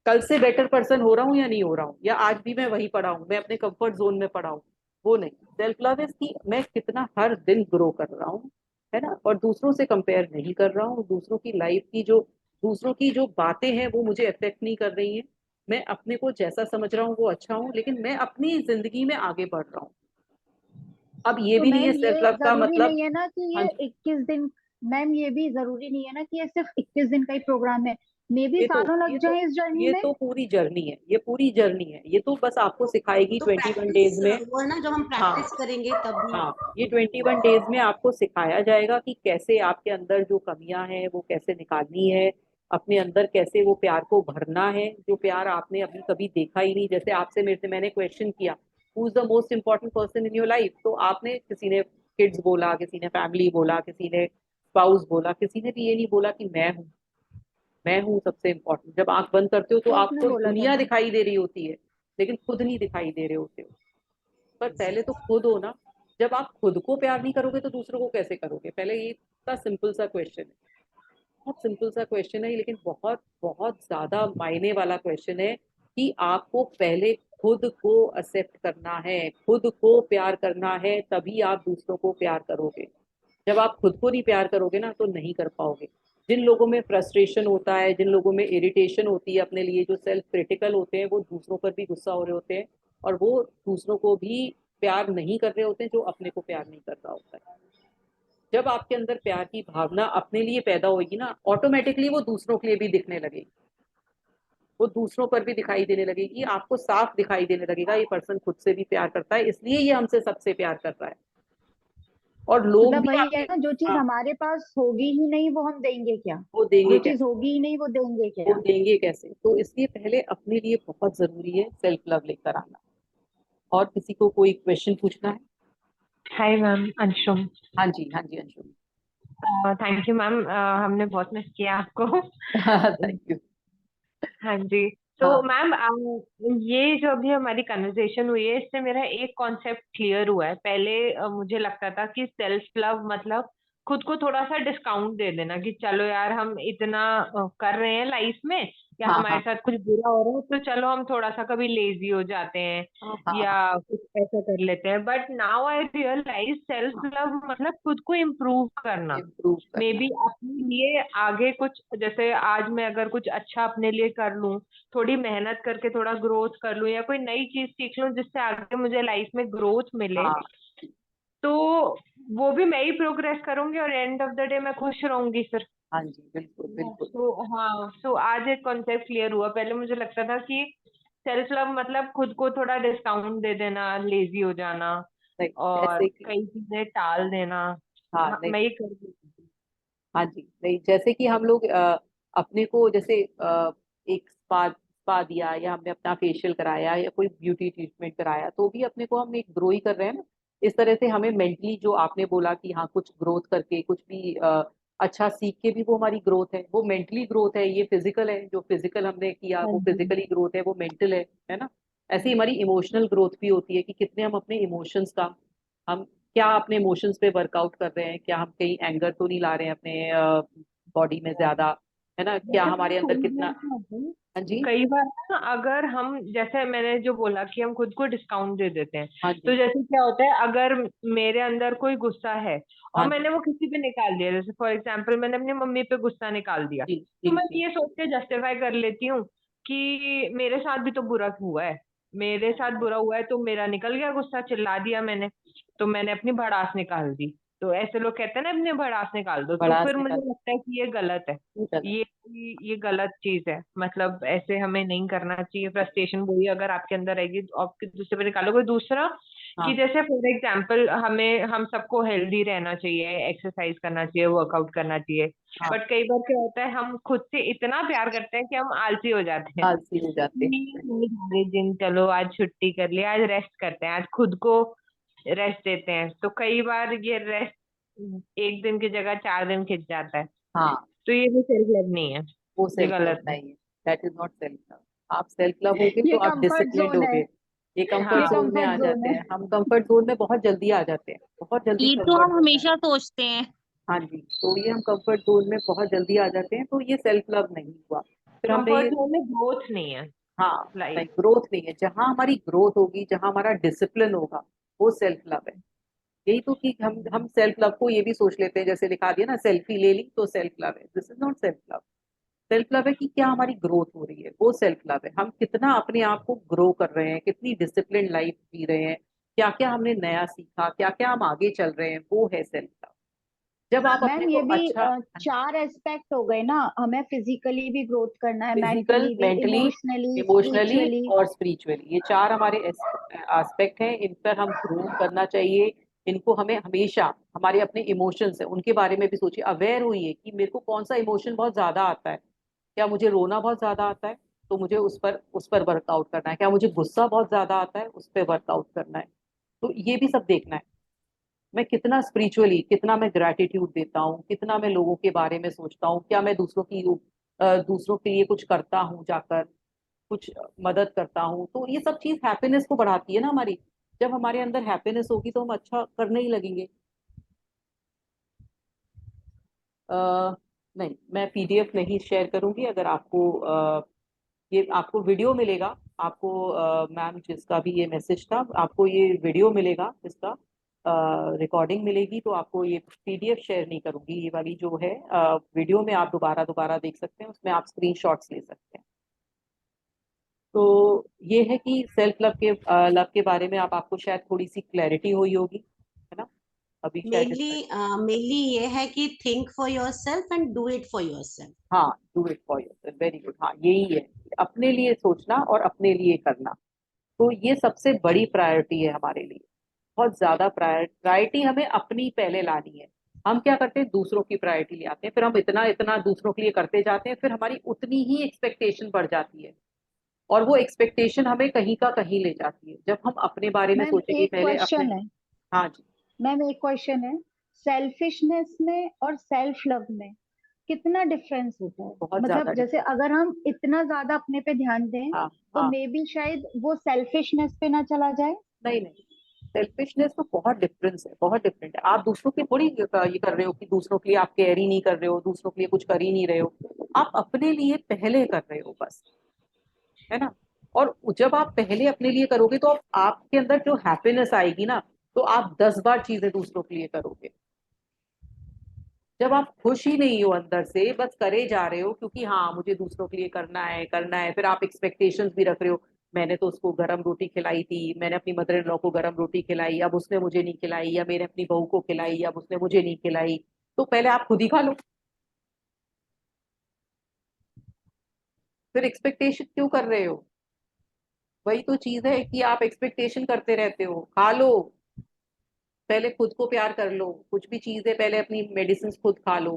कल से बेटर पर्सन हो रहा हूँ या नहीं हो रहा हूँ, या आज भी मैं वही पड़ा हूँ, मैं अपने कंफर्ट जोन में पड़ा हूँ, वो नहीं। सेल्फ लव इज कि मैं कितना हर दिन ग्रो कर रहा हूँ, है ना, और दूसरों से कंपेयर नहीं कर रहा हूँ। दूसरों की लाइफ की जो, दूसरों की जो बातें हैं वो मुझे अफेक्ट नहीं कर रही हैं। मैं अपने को जैसा समझ रहा हूँ वो अच्छा हूँ, लेकिन मैं अपनी जिंदगी में आगे बढ़ रहा हूँ। अब ये तो भी नहीं है मैम सेल्फ ये लव का जरूरी मतलब। नहीं है ना कि हाँ ये जी, 21 दिन, मैम ये भी जरूरी नहीं है ना कि ये सिर्फ 21 दिन का ही प्रोग्राम है, मे भी ये तो सालों ये लग तो जाए इस जर्नी ये में। तो पूरी जर्नी है, ये पूरी जर्नी है, ये तो बस आपको वो सिखाएगी तो 21 डेज प्रैक्टिस, में। वो है ना जब हम हाँ प्रैक्टिस करेंगे तभी। हाँ, ये 21 डेज में आपको सिखाया जाएगा कि कैसे आपके अंदर जो कमियां हैं वो कैसे निकालनी है, अपने अंदर कैसे वो प्यार को भरना है, जो प्यार आपने अभी कभी देखा ही नहीं। जैसे आपसे मेरे से मैंने क्वेश्चन किया who is the most important person in your life, तो आपने, किसी ने किड्स बोला, किसी ने फैमिली बोला, किसी ने स्पाउस बोला, किसी ने भी ये नहीं बोला कि मैं हूँ सबसे इम्पोर्टेंट। जब आंख बंद करते हो तो किसने आपको बोला था दुनिया मैम? दिखाई दे रही होती है, लेकिन खुद नहीं दिखाई दे रहे होते हो। पर पहले तो खुद हो ना। जब आप खुद को प्यार नहीं करोगे तो दूसरों को कैसे करोगे? पहले ये इतना सिंपल सा क्वेश्चन है, बहुत सिंपल सा क्वेश्चन है, लेकिन बहुत बहुत ज्यादा मायने वाला क्वेश्चन है, कि आपको पहले खुद को एक्सेप्ट करना है, खुद को प्यार करना है, तभी आप दूसरों को प्यार करोगे। जब आप खुद को नहीं प्यार करोगे ना तो नहीं कर पाओगे। जिन लोगों में फ्रस्ट्रेशन होता है, जिन लोगों में इरिटेशन होती है अपने लिए, जो सेल्फ क्रिटिकल होते हैं, वो दूसरों पर भी गुस्सा हो रहे होते हैं, और वो दूसरों को भी प्यार नहीं कर रहे होते हैं जो अपने को प्यार नहीं कर रहा होता है। जब आपके अंदर प्यार की भावना अपने लिए पैदा होगी ना, ऑटोमेटिकली वो दूसरों के लिए भी दिखने लगेगी, वो दूसरों पर भी दिखाई देने लगेगी, आपको साफ दिखाई देने लगेगा ये पर्सन खुद से भी प्यार करता है, इसलिए ये हमसे सबसे प्यार कर रहा है। और लोग मतलब भी वही है आपके, ना, जो चीज हाँ, हमारे पास होगी ही नहीं वो हम देंगे क्या? वो देंगे जो चीज कैसे? होगी ही नहीं वो देंगे वो क्या? देंगे कैसे? तो इसलिए पहले अपने लिए बहुत जरूरी है सेल्फ लव लेकर आना। और किसी को कोई क्वेश्चन पूछना है? Hi ma'am, Anshum. हाँ जी, हाँ जी अंशुल। थैंक यू मैम, हमने बहुत मिस किया आपको। Thank you. हाँ जी। तो हाँ मैम, ये जो अभी हमारी कन्वर्सेशन हुई है इससे मेरा एक कॉन्सेप्ट क्लियर हुआ है। पहले मुझे लगता था कि सेल्फ लव मतलब खुद को थोड़ा सा डिस्काउंट दे देना कि चलो यार हम इतना कर रहे हैं लाइफ में, या हाँ हमारे हाँ साथ कुछ बुरा हो रहा है तो चलो हम थोड़ा सा कभी लेजी हो जाते हैं हाँ हाँ या कुछ ऐसा कर लेते हैं। But now I realize self love मतलब खुद को इम्प्रूव करना। इम्प्रूव मे करना। बी अपने लिए आगे कुछ, जैसे आज मैं अगर कुछ अच्छा अपने लिए कर लूं, थोड़ी मेहनत करके थोड़ा ग्रोथ कर लूं या कोई नई चीज सीख लूं जिससे आगे मुझे लाइफ में ग्रोथ मिले, हाँ तो वो भी मैं ही प्रोग्रेस करूंगी और एंड ऑफ द डे मैं खुश रहूंगी फिर। हाँ जी, बिल्कुल बिल्कुल। तो हाँ, तो आज एक कॉन्सेप्ट क्लियर हुआ। पहले मुझे लगता था कि सेल्फ लव मतलब खुद को थोड़ा डिस्काउंट दे देना, लेजी हो जाना नहीं और जैसे कि, कई चीजें टाल देना। हाँ हाँ, नहीं, मैं ये कर देती थी। हाँ जी नहीं, जैसे कि हम लोग अपने को जैसे एक स्पा स्पा दिया, या हमने अपना फेशियल कराया या कोई ब्यूटी ट्रीटमेंट कराया, तो भी अपने को हम एक ग्रो ही कर रहे हैं ना। इस तरह से हमें मेंटली, जो आपने बोला कि हाँ कुछ ग्रोथ करके कुछ भी अच्छा सीख के भी वो हमारी ग्रोथ है, वो मेंटली ग्रोथ है। ये फिजिकल है, जो फिजिकल हमने किया हाँ वो जी। फिजिकली ग्रोथ है, वो मेंटल है ना। ऐसे ही हमारी इमोशनल ग्रोथ भी होती है कि कितने हम अपने इमोशंस का, हम क्या अपने इमोशंस पे वर्कआउट कर रहे हैं, क्या हम कहीं एंगर तो नहीं ला रहे हैं अपने बॉडी में ज्यादा, है ना, क्या जैसे हमारे अंदर कई बार कितना। क्या होता है, हाँ जी कई बार ना अगर हम, जैसे मैंने जो बोला कि हम खुद को डिस्काउंट दे देते हैं, हाँ तो जी जैसे क्या होता है अगर मेरे अंदर कोई गुस्सा है और हाँ जी मैंने वो किसी पे निकाल दिया, जैसे फॉर एग्जांपल मैंने अपनी मम्मी पे गुस्सा निकाल दिया, जी तो जी मैं जी। ये सोच के जस्टिफाई कर लेती हूँ कि मेरे साथ भी तो बुरा हुआ है, मेरे साथ बुरा हुआ है तो मेरा निकल गया गुस्सा, चिल्ला दिया मैंने, तो मैंने अपनी भड़ास निकाल दी। तो ऐसे लोग कहते हैं ना अपनी भड़ास निकाल दो, तो भड़ास फिर मुझे निकाल, लगता है कि ये गलत है। ये गलत। ये ये गलत चीज है, मतलब ऐसे हमें नहीं करना चाहिए। फ्रस्ट्रेशन वही अगर आपके अंदर रहेगी तो आप दूसरे पे निकालोगे। दूसरा कि हाँ जैसे फॉर एग्जांपल हम सबको हेल्दी रहना चाहिए, एक्सरसाइज करना चाहिए, वर्कआउट करना चाहिए, हाँ, बट कई बार क्या होता है हम खुद से इतना प्यार करते हैं कि हम आलसी हो जाते हैं आलसी हो जाते हैं। कि नहीं जा रहे जिम, चलो आज छुट्टी कर लिया, आज रेस्ट करते हैं, आज खुद को रेस्ट देते हैं। तो कई बार ये रेस्ट एक दिन की जगह 4 दिन खिंच जाता है, हाँ, तो ये भी सेल्फ लव नहीं है, वो ये सेल्फ लव गलत है। नहीं है। That is not self love. आप सेल्फ लव होगे तो ये आप कंफर्ट डिसिप्लिन्ड जोन है। होगे। ये कंफर्ट ये हाँ, जोन में आ कंफर्ट जोन जाते है। हैं हम, कंफर्ट जोन में बहुत जल्दी आ जाते हैं, बहुत जल्दी ये तो कंफर्ट हम जोन में। हमेशा सोचते हैं। हाँ जी, तो ये हम कंफर्ट जोन में बहुत जल्दी आ जाते हैं, तो ये सेल्फ लव नहीं हुआ। फिर हमने कंफर्ट ये, जोन में ग्रोथ नहीं है हाँ नहीं, लाइफ। ग्रोथ नहीं है। जहां हमारी ग्रोथ होगी, जहां हमारा डिसिप्लिन होगा, वो सेल्फ लव है। यही तो कि हम सेल्फ लव को ये भी सोच लेते हैं, जैसे लिखा दिया ना, सेल्फी ले ली तो सेल्फ लव है। This is not self love. Self love है कि क्या हमारी ग्रोथ हो रही है, वो सेल्फ लव है। हम कितना अपने आप को ग्रो कर रहे हैं, कितनी डिसिप्लिन लाइफ जी रहे हैं, क्या क्या हमने नया सीखा, क्या क्या हम आगे चल रहे हैं, वो है सेल्फ लव। जब आप अपने मैम को ये भी अच्छा, 4 एस्पेक्ट हो गए ना, हमें फिजिकली भी ग्रोथ करना है, फिजिकल, मेंटली भी, मेंटली, इमोशनली, इमोशनली स्पिरिचुअली। और स्पिरिचुअली, ये चार हमारे एस्पेक्ट हैं। इन पर हम ग्रो करना चाहिए। इनको हमें हमेशा, हमारे अपने इमोशंस है उनके बारे में भी सोचिए, अवेयर होइए कि मेरे को कौन सा इमोशन बहुत ज्यादा आता है। क्या मुझे रोना बहुत ज्यादा आता है, तो मुझे उस पर वर्कआउट करना है। क्या मुझे गुस्सा बहुत ज्यादा आता है, उस पर वर्कआउट करना है। तो ये भी सब देखना है। मैं कितना स्पिरिचुअली, कितना मैं ग्रेटिट्यूड देता हूँ, कितना मैं लोगों के बारे में सोचता हूँ, क्या मैं दूसरों के लिए कुछ करता हूँ, जाकर कुछ मदद करता हूँ। तो ये सब चीज हैप्पीनेस को बढ़ाती है ना हमारी। जब हमारे अंदर हैप्पीनेस होगी तो हम अच्छा करने ही लगेंगे। नहीं, मैं पीडीएफ नहीं शेयर करूंगी। अगर आपको ये आपको वीडियो मिलेगा, आपको मैम जिसका भी ये मैसेज था, आपको ये वीडियो मिलेगा, इसका रिकॉर्डिंग मिलेगी। तो आपको ये पीडीएफ शेयर नहीं करूंगी, ये वाली जो है वीडियो में आप दोबारा दोबारा देख सकते हैं, उसमें आप स्क्रीनशॉट्स ले सकते हैं। तो ये है कि सेल्फ लव के बारे में आपको शायद थोड़ी सी क्लैरिटी हुई होगी, है ना। अभी शायद मेनली मेनली ये है कि think for yourself and do it for yourself. हाँ, do it for yourself, very good. हाँ, यही है, अपने लिए सोचना और अपने लिए करना। तो ये सबसे बड़ी प्रायोरिटी है हमारे लिए। बहुत ज्यादा प्रायोरिटी हमें अपनी पहले लानी है। हम क्या करते हैं, दूसरों की प्रायोरिटी ले आते हैं, फिर हम इतना इतना दूसरों के लिए करते जाते हैं, फिर हमारी उतनी ही एक्सपेक्टेशन बढ़ जाती है, और वो एक्सपेक्टेशन हमें कहीं का कहीं ले जाती है। जब हम अपने बारे में मैम सोचेंगे एक पहले अपने, क्वेश्चन है। हाँ जी, मैम एक क्वेश्चन है, सेल्फिशनेस में और सेल्फ लव में कितना डिफरेंस होता है? बहुत ज्यादा मतलब जैसे डिफरेंस। अगर हम इतना ज्यादा अपने पे ध्यान दें हाँ तो हाँ, मे बी शायद वो सेल्फिशनेस पे ना चला जाए। नहीं नहीं, सेल्फिशनेस तो बहुत डिफरेंस है, बहुत डिफरेंट है। आप दूसरों के थोड़ी ये कर रहे हो कि दूसरों के लिए आप केयर ही नहीं कर रहे हो, दूसरों के लिए कुछ कर ही नहीं रहे हो, आप अपने लिए पहले कर रहे हो बस, है ना। और जब आप पहले अपने लिए करोगे तो आपके अंदर जो हैप्पीनेस आएगी ना, तो आप 10 बार चीजें दूसरों के लिए करोगे। जब आप खुश ही नहीं हो अंदर से, बस करे जा रहे हो क्योंकि हाँ मुझे दूसरों के लिए करना है करना है, फिर आप एक्सपेक्टेशंस भी रख रहे हो, मैंने तो उसको गरम रोटी खिलाई थी, मैंने अपनी मदर इन लॉ को गरम रोटी खिलाई, अब उसने मुझे नहीं खिलाई, या मैंने अपनी बहू को खिलाई, अब उसने मुझे नहीं खिलाई। तो पहले आप खुद ही खा लो, फिर एक्सपेक्टेशन क्यों कर रहे हो? वही तो चीज है कि आप एक्सपेक्टेशन करते रहते हो। खा लो, पहले खुद को प्यार कर लो, कुछ भी चीज है पहले अपनी मेडिसिन खुद खा लो,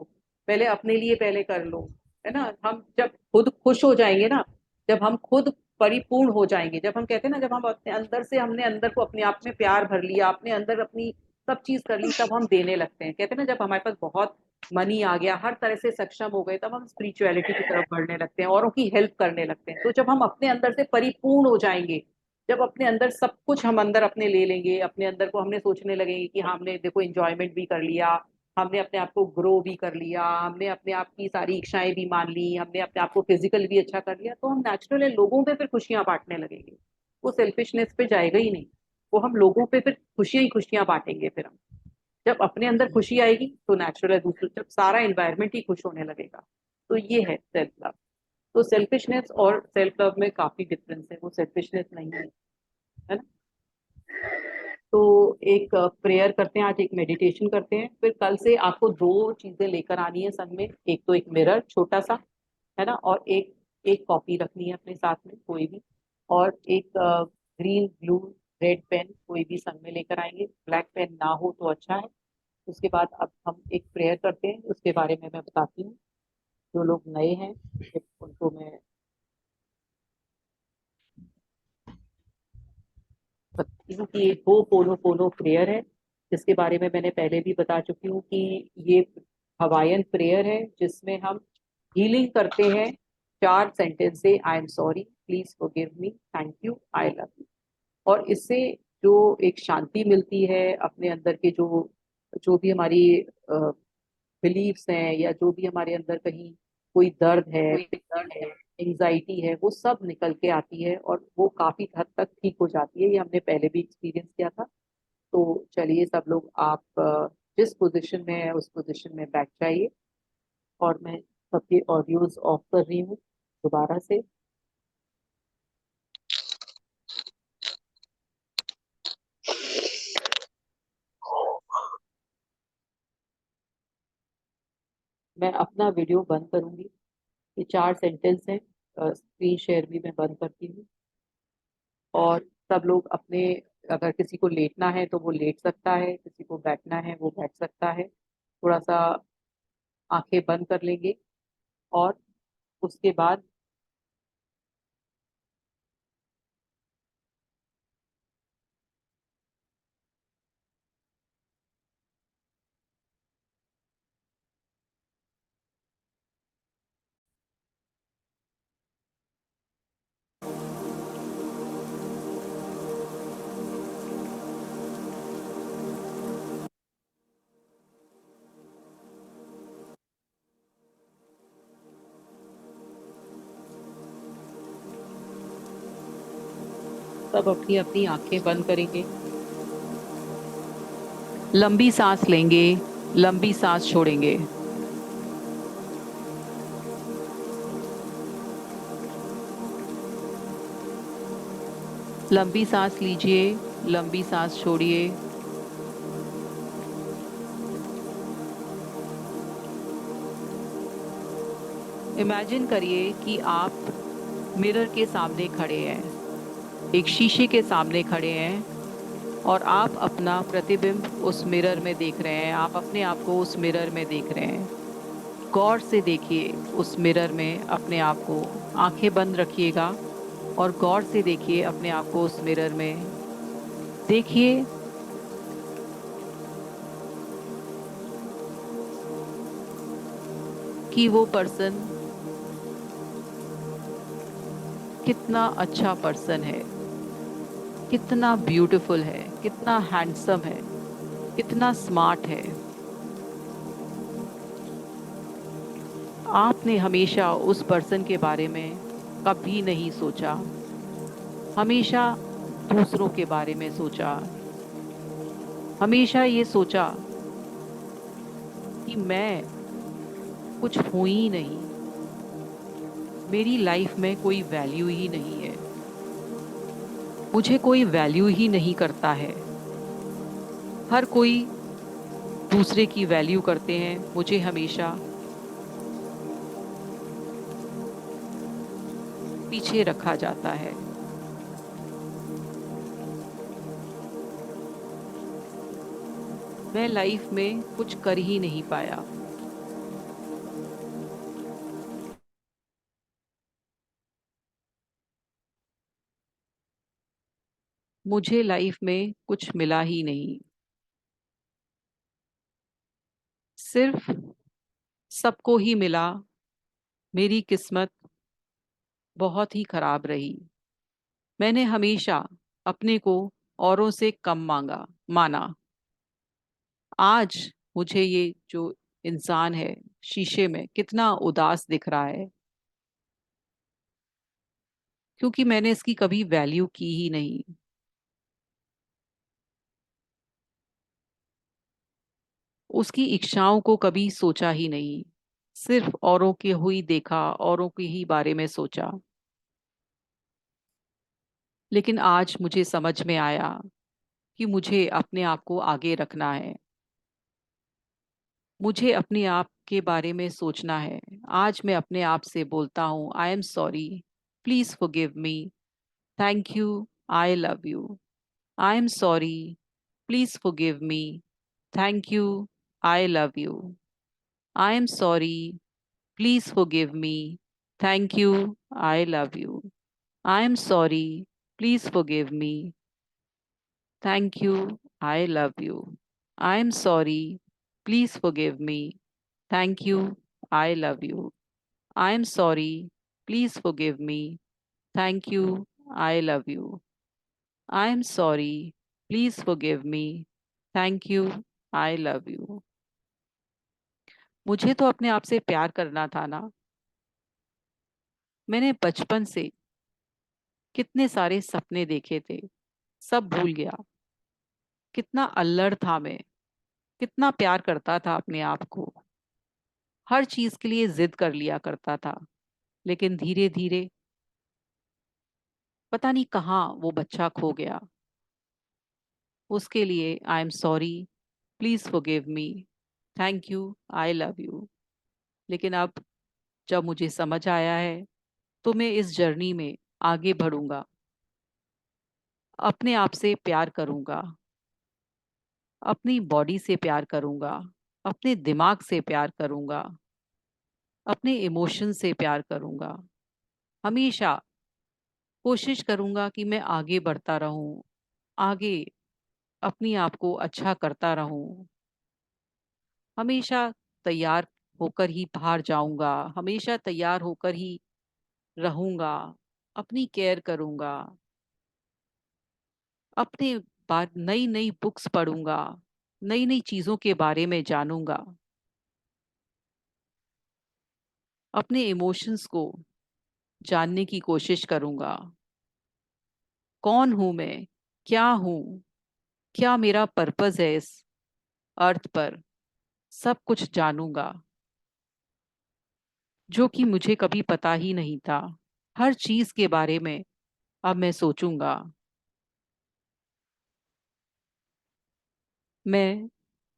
पहले अपने लिए पहले कर लो, है ना। हम जब खुद खुश हो जाएंगे ना, जब हम खुद परिपूर्ण हो जाएंगे, जब हम कहते हैं ना, जब हम अपने अंदर से, हमने अंदर को अपने आप में प्यार भर लिया, अपने अंदर अपनी सब चीज कर ली, तब हम देने लगते हैं। कहते हैं ना, जब हमारे पास बहुत मनी आ गया, हर तरह से सक्षम हो गए, तब हम स्पिरिचुअलिटी की तरफ बढ़ने लगते हैं, औरों की हेल्प करने लगते हैं। तो जब हम अपने अंदर से परिपूर्ण हो जाएंगे, जब अपने अंदर सब कुछ हम अंदर अपने ले लेंगे, अपने अंदर को हमने सोचने लगेंगे कि हमने देखो एंजॉयमेंट भी कर लिया, हमने अपने आप को ग्रो भी कर लिया, हमने अपने आप की सारी इच्छाएं भी मान ली, हमने अपने आप को फिजिकल भी अच्छा कर लिया, तो हम नेचुरल लोगों पे फिर खुशियां बांटने लगेंगे। वो सेल्फिशनेस पे जाएगा ही नहीं, वो हम लोगों पे फिर खुशियां ही खुशियां बांटेंगे। फिर हम जब अपने अंदर खुशी आएगी तो नेचुरल है, दूसरे जब सारा एनवायरमेंट ही खुश होने लगेगा। तो ये है सेल्फ लव। तो सेल्फिशनेस और सेल्फ लव में काफी डिफरेंस है, वो सेल्फिशनेस नहीं है, है ना। तो एक प्रेयर करते हैं आज, एक मेडिटेशन करते हैं, फिर कल से आपको 2 चीजें लेकर आनी है संग में। एक तो एक मिरर छोटा सा, है ना, और एक एक कॉपी रखनी है अपने साथ में कोई भी, और एक ग्रीन ब्लू रेड पेन कोई भी संग में लेकर आएंगे। ब्लैक पेन ना हो तो अच्छा है। उसके बाद अब हम एक प्रेयर करते हैं, उसके बारे में मैं बताती हूँ। जो लोग नए हैं उनको मैं बताती हूँ कि ये हो पोनो पोनो प्रेयर है, जिसके बारे में मैंने पहले भी बता चुकी हूँ कि ये हवायन प्रेयर है, जिसमें हम हीलिंग करते हैं 4 सेंटेंस से। I am sorry, please forgive me, thank you, I love you. और इससे जो एक शांति मिलती है अपने अंदर के, जो जो भी हमारी बिलीव्स हैं, या जो भी हमारे अंदर कहीं कोई दर्द है, एंजाइटी है, वो सब निकल के आती है, और वो काफी हद तक ठीक हो जाती है। ये हमने पहले भी एक्सपीरियंस किया था। तो चलिए सब लोग, आप जिस पोजीशन में है उस पोजीशन में बैठ जाइए, और मैं सबके ऑडियोज ऑफ कर रही हूँ दोबारा से। मैं अपना वीडियो बंद करूंगी। ये 4 सेंटेंस हैं, स्क्रीन शेयर भी मैं बंद करती हूँ। और सब लोग अपने, अगर किसी को लेटना है तो वो लेट सकता है, किसी को बैठना है वो बैठ सकता है। थोड़ा सा आंखें बंद कर लेंगे, और उसके बाद सब अपनी अपनी आंखें बंद करेंगे, लंबी सांस लेंगे, लंबी सांस छोड़ेंगे। लंबी सांस लीजिए, लंबी सांस छोड़िए। इमेजिन करिए कि आप मिरर के सामने खड़े हैं, एक शीशे के सामने खड़े हैं, और आप अपना प्रतिबिंब उस मिरर में देख रहे हैं। आप अपने आप को उस मिरर में देख रहे हैं। गौर से देखिए उस मिरर में अपने आप को। आंखें बंद रखिएगा और गौर से देखिए अपने आप को उस मिरर में। देखिए कि वो पर्सन कितना अच्छा पर्सन है। कितना ब्यूटीफुल है, कितना हैंडसम है, कितना स्मार्ट है। आपने हमेशा उस पर्सन के बारे में कभी नहीं सोचा, हमेशा दूसरों के बारे में सोचा, हमेशा ये सोचा कि मैं कुछ हूं ही नहीं, मेरी लाइफ में कोई वैल्यू ही नहीं है, मुझे कोई वैल्यू ही नहीं करता है। हर कोई दूसरे की वैल्यू करते हैं, मुझे हमेशा पीछे रखा जाता है। मैं लाइफ में कुछ कर ही नहीं पाया। मुझे लाइफ में कुछ मिला ही नहीं, सिर्फ सबको ही मिला। मेरी किस्मत बहुत ही खराब रही। मैंने हमेशा अपने को औरों से कम माना। आज मुझे ये जो इंसान है शीशे में कितना उदास दिख रहा है, क्योंकि मैंने इसकी कभी वैल्यू की ही नहीं। उसकी इच्छाओं को कभी सोचा ही नहीं, सिर्फ औरों की हुई देखा, औरों की ही बारे में सोचा। लेकिन आज मुझे समझ में आया कि मुझे अपने आप को आगे रखना है, मुझे अपने आप के बारे में सोचना है। आज मैं अपने आप से बोलता हूँ, I am sorry, please forgive me, thank you, I love you. I am sorry, please forgive me, thank you, I love you. I am sorry, please forgive me, thank you, I love you. I am sorry, please forgive me, thank you, I love you. I am sorry, please forgive me, thank you, I love you. I am sorry, please forgive me, thank you, I love you. I am sorry, please forgive me, thank you, I love you. मुझे तो अपने आप से प्यार करना था ना। मैंने बचपन से कितने सारे सपने देखे थे, सब भूल गया। कितना अल्लड़ था मैं, कितना प्यार करता था अपने आप को, हर चीज के लिए जिद कर लिया करता था। लेकिन धीरे धीरे पता नहीं कहाँ वो बच्चा खो गया। उसके लिए I am sorry, please forgive me, thank you, I love you. लेकिन अब जब मुझे समझ आया है तो मैं इस जर्नी में आगे बढ़ूंगा, अपने आप से प्यार करूंगा, अपनी बॉडी से प्यार करूंगा, अपने दिमाग से प्यार करूंगा, अपने इमोशन से प्यार करूंगा। हमेशा कोशिश करूंगा कि मैं आगे बढ़ता रहूं, आगे अपनी आप को अच्छा करता रहूं। हमेशा तैयार होकर ही बाहर जाऊंगा, हमेशा तैयार होकर ही रहूंगा, अपनी केयर करूंगा, अपने बार नई नई बुक्स पढ़ूंगा, नई नई चीजों के बारे में जानूंगा, अपने इमोशंस को जानने की कोशिश करूंगा। कौन हूं मैं, क्या हूं, क्या मेरा पर्पस है इस अर्थ पर, सब कुछ जानूंगा, जो कि मुझे कभी पता ही नहीं था। हर चीज के बारे में अब मैं सोचूंगा। मैं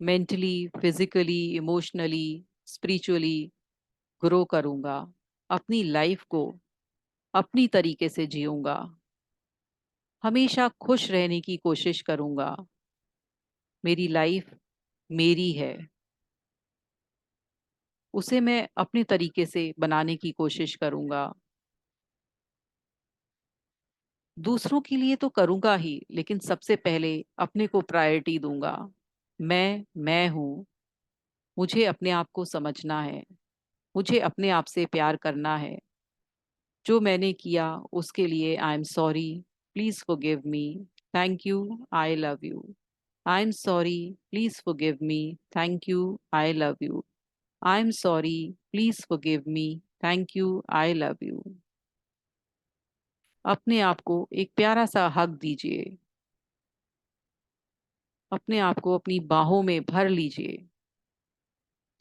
mentally, physically, emotionally, spiritually grow करूंगा, अपनी लाइफ को अपनी तरीके से जीऊंगा, हमेशा खुश रहने की कोशिश करूंगा। मेरी लाइफ मेरी है, उसे मैं अपने तरीके से बनाने की कोशिश करूंगा। दूसरों के लिए तो करूंगा ही, लेकिन सबसे पहले अपने को प्रायोरिटी दूंगा। मैं हूँ, मुझे अपने आप को समझना है, मुझे अपने आप से प्यार करना है। जो मैंने किया उसके लिए I am sorry, please forgive me, Thank you, I love you. I'm sorry, please forgive me. Thank you, I love you. I'm sorry, please forgive me. Thank you, I love you. अपने आप को एक प्यारा सा हग दीजिए। अपने आप को अपनी बाहों में भर लीजिए।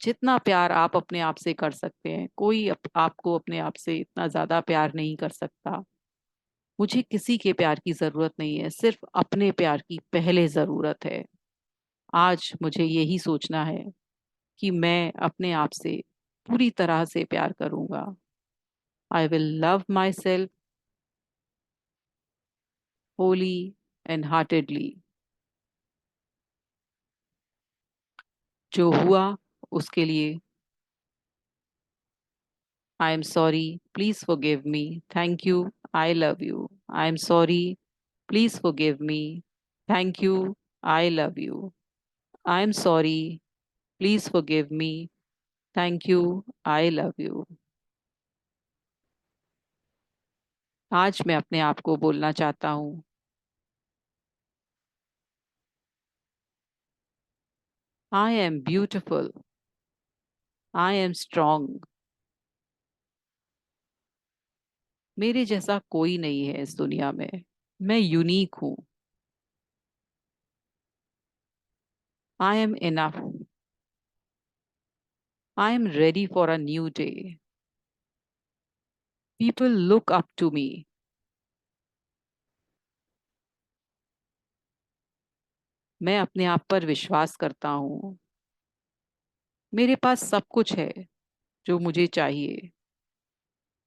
जितना प्यार आप अपने आप से कर सकते हैं, कोई आपको अपने आप से इतना ज्यादा प्यार नहीं कर सकता। मुझे किसी के प्यार की जरूरत नहीं है, सिर्फ अपने प्यार की पहले जरूरत है। आज मुझे यही सोचना है कि मैं अपने आप से पूरी तरह से प्यार करूंगा। I will love my self Holi and heartedly. जो हुआ उसके लिए I am sorry, please forgive me. Thank you, I love you. I am sorry, please forgive me. Thank you, I love you. I am sorry, please forgive me. Thank you, I love you. आज मैं अपने आप को बोलना चाहता हूँ, I M beautiful, I am strong. मेरे जैसा कोई नहीं है इस दुनिया में। मैं यूनिक हूँ। I am enough. I am ready for a new day. People look up to me. मैं अपने आप पर विश्वास करता हूँ। मेरे पास सब कुछ है जो मुझे चाहिए।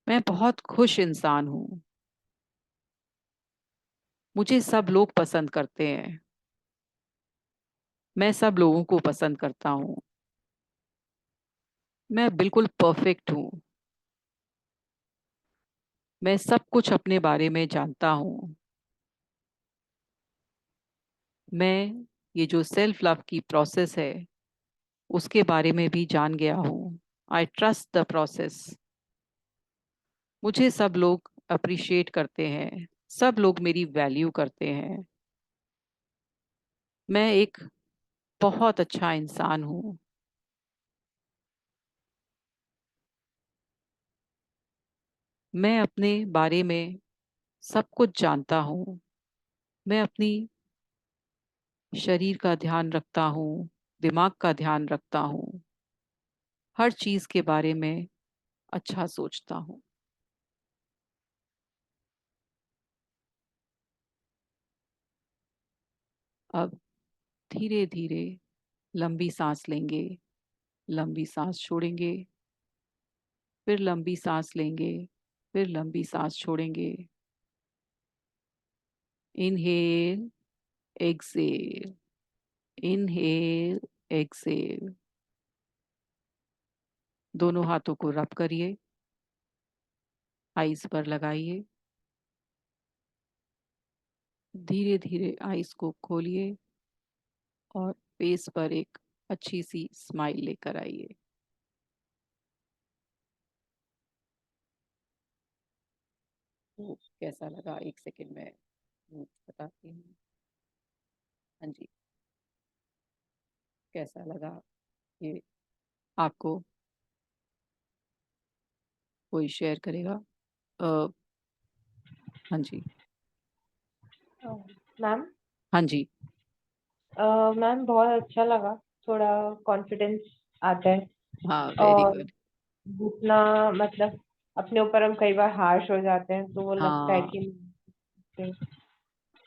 मैं बहुत खुश इंसान हूँ। मुझे सब लोग पसंद करते हैं। मैं सब लोगों को पसंद करता हूँ। मैं बिल्कुल परफेक्ट हूँ। मैं सब कुछ अपने बारे में जानता हूँ। मैं ये जो सेल्फ लव की प्रोसेस है उसके बारे में भी जान गया हूँ। I trust the process. मुझे सब लोग अप्रिशिएट करते हैं। सब लोग मेरी वैल्यू करते हैं। मैं एक बहुत अच्छा इंसान हूँ। मैं अपने बारे में सब कुछ जानता हूँ। मैं अपनी शरीर का ध्यान रखता हूँ, दिमाग का ध्यान रखता हूँ। हर चीज के बारे में अच्छा सोचता हूँ। अब धीरे धीरे लंबी सांस लेंगे, लंबी सांस छोड़ेंगे, फिर लंबी सांस लेंगे, फिर लंबी सांस छोड़ेंगे। Inhale, exhale, inhale, exhale. दोनों हाथों को रब करिए, आईज पर लगाइए। धीरे धीरे आईज को खोलिए और फेस पर एक अच्छी सी स्माइल लेकर आइए। तो कैसा लगा, एक सेकंड में बताती हूँ। हाँ जी, कैसा लगा ये आपको? कोई शेयर करेगा? हाँ जी। मैम हाँ जी। मैम बहुत अच्छा लगा, थोड़ा कॉन्फिडेंस आता है। हाँ, वेरी और गुड। जितना मतलब अपने ऊपर हम कई बार हार्श हो जाते हैं तो वो लगता है हाँ, कि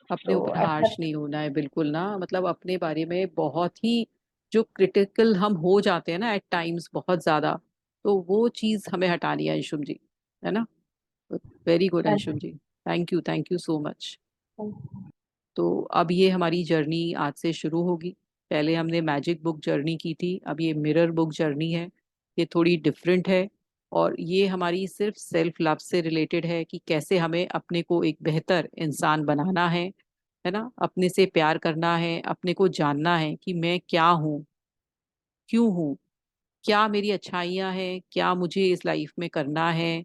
अपने तो ऊपर अच्छा। हार्श नहीं होना है बिल्कुल ना। मतलब अपने बारे में बहुत ही जो क्रिटिकल हम हो जाते हैं ना एट टाइम्स, बहुत ज्यादा, तो वो चीज हमें हटानी है अंशुम जी, है ना? Very good Anshum ji. Thank you so much. तो अब ये हमारी जर्नी आज से शुरू होगी। पहले हमने मैजिक बुक जर्नी की थी, अब ये मिरर बुक जर्नी है। ये थोड़ी डिफरेंट है और ये हमारी सिर्फ सेल्फ लव से रिलेटेड है कि कैसे हमें अपने को एक बेहतर इंसान बनाना है ना? अपने से प्यार करना है, अपने को जानना है कि मैं क्या हूँ, क्यों हूँ, क्या मेरी अच्छाइयाँ हैं, क्या मुझे इस लाइफ में करना है,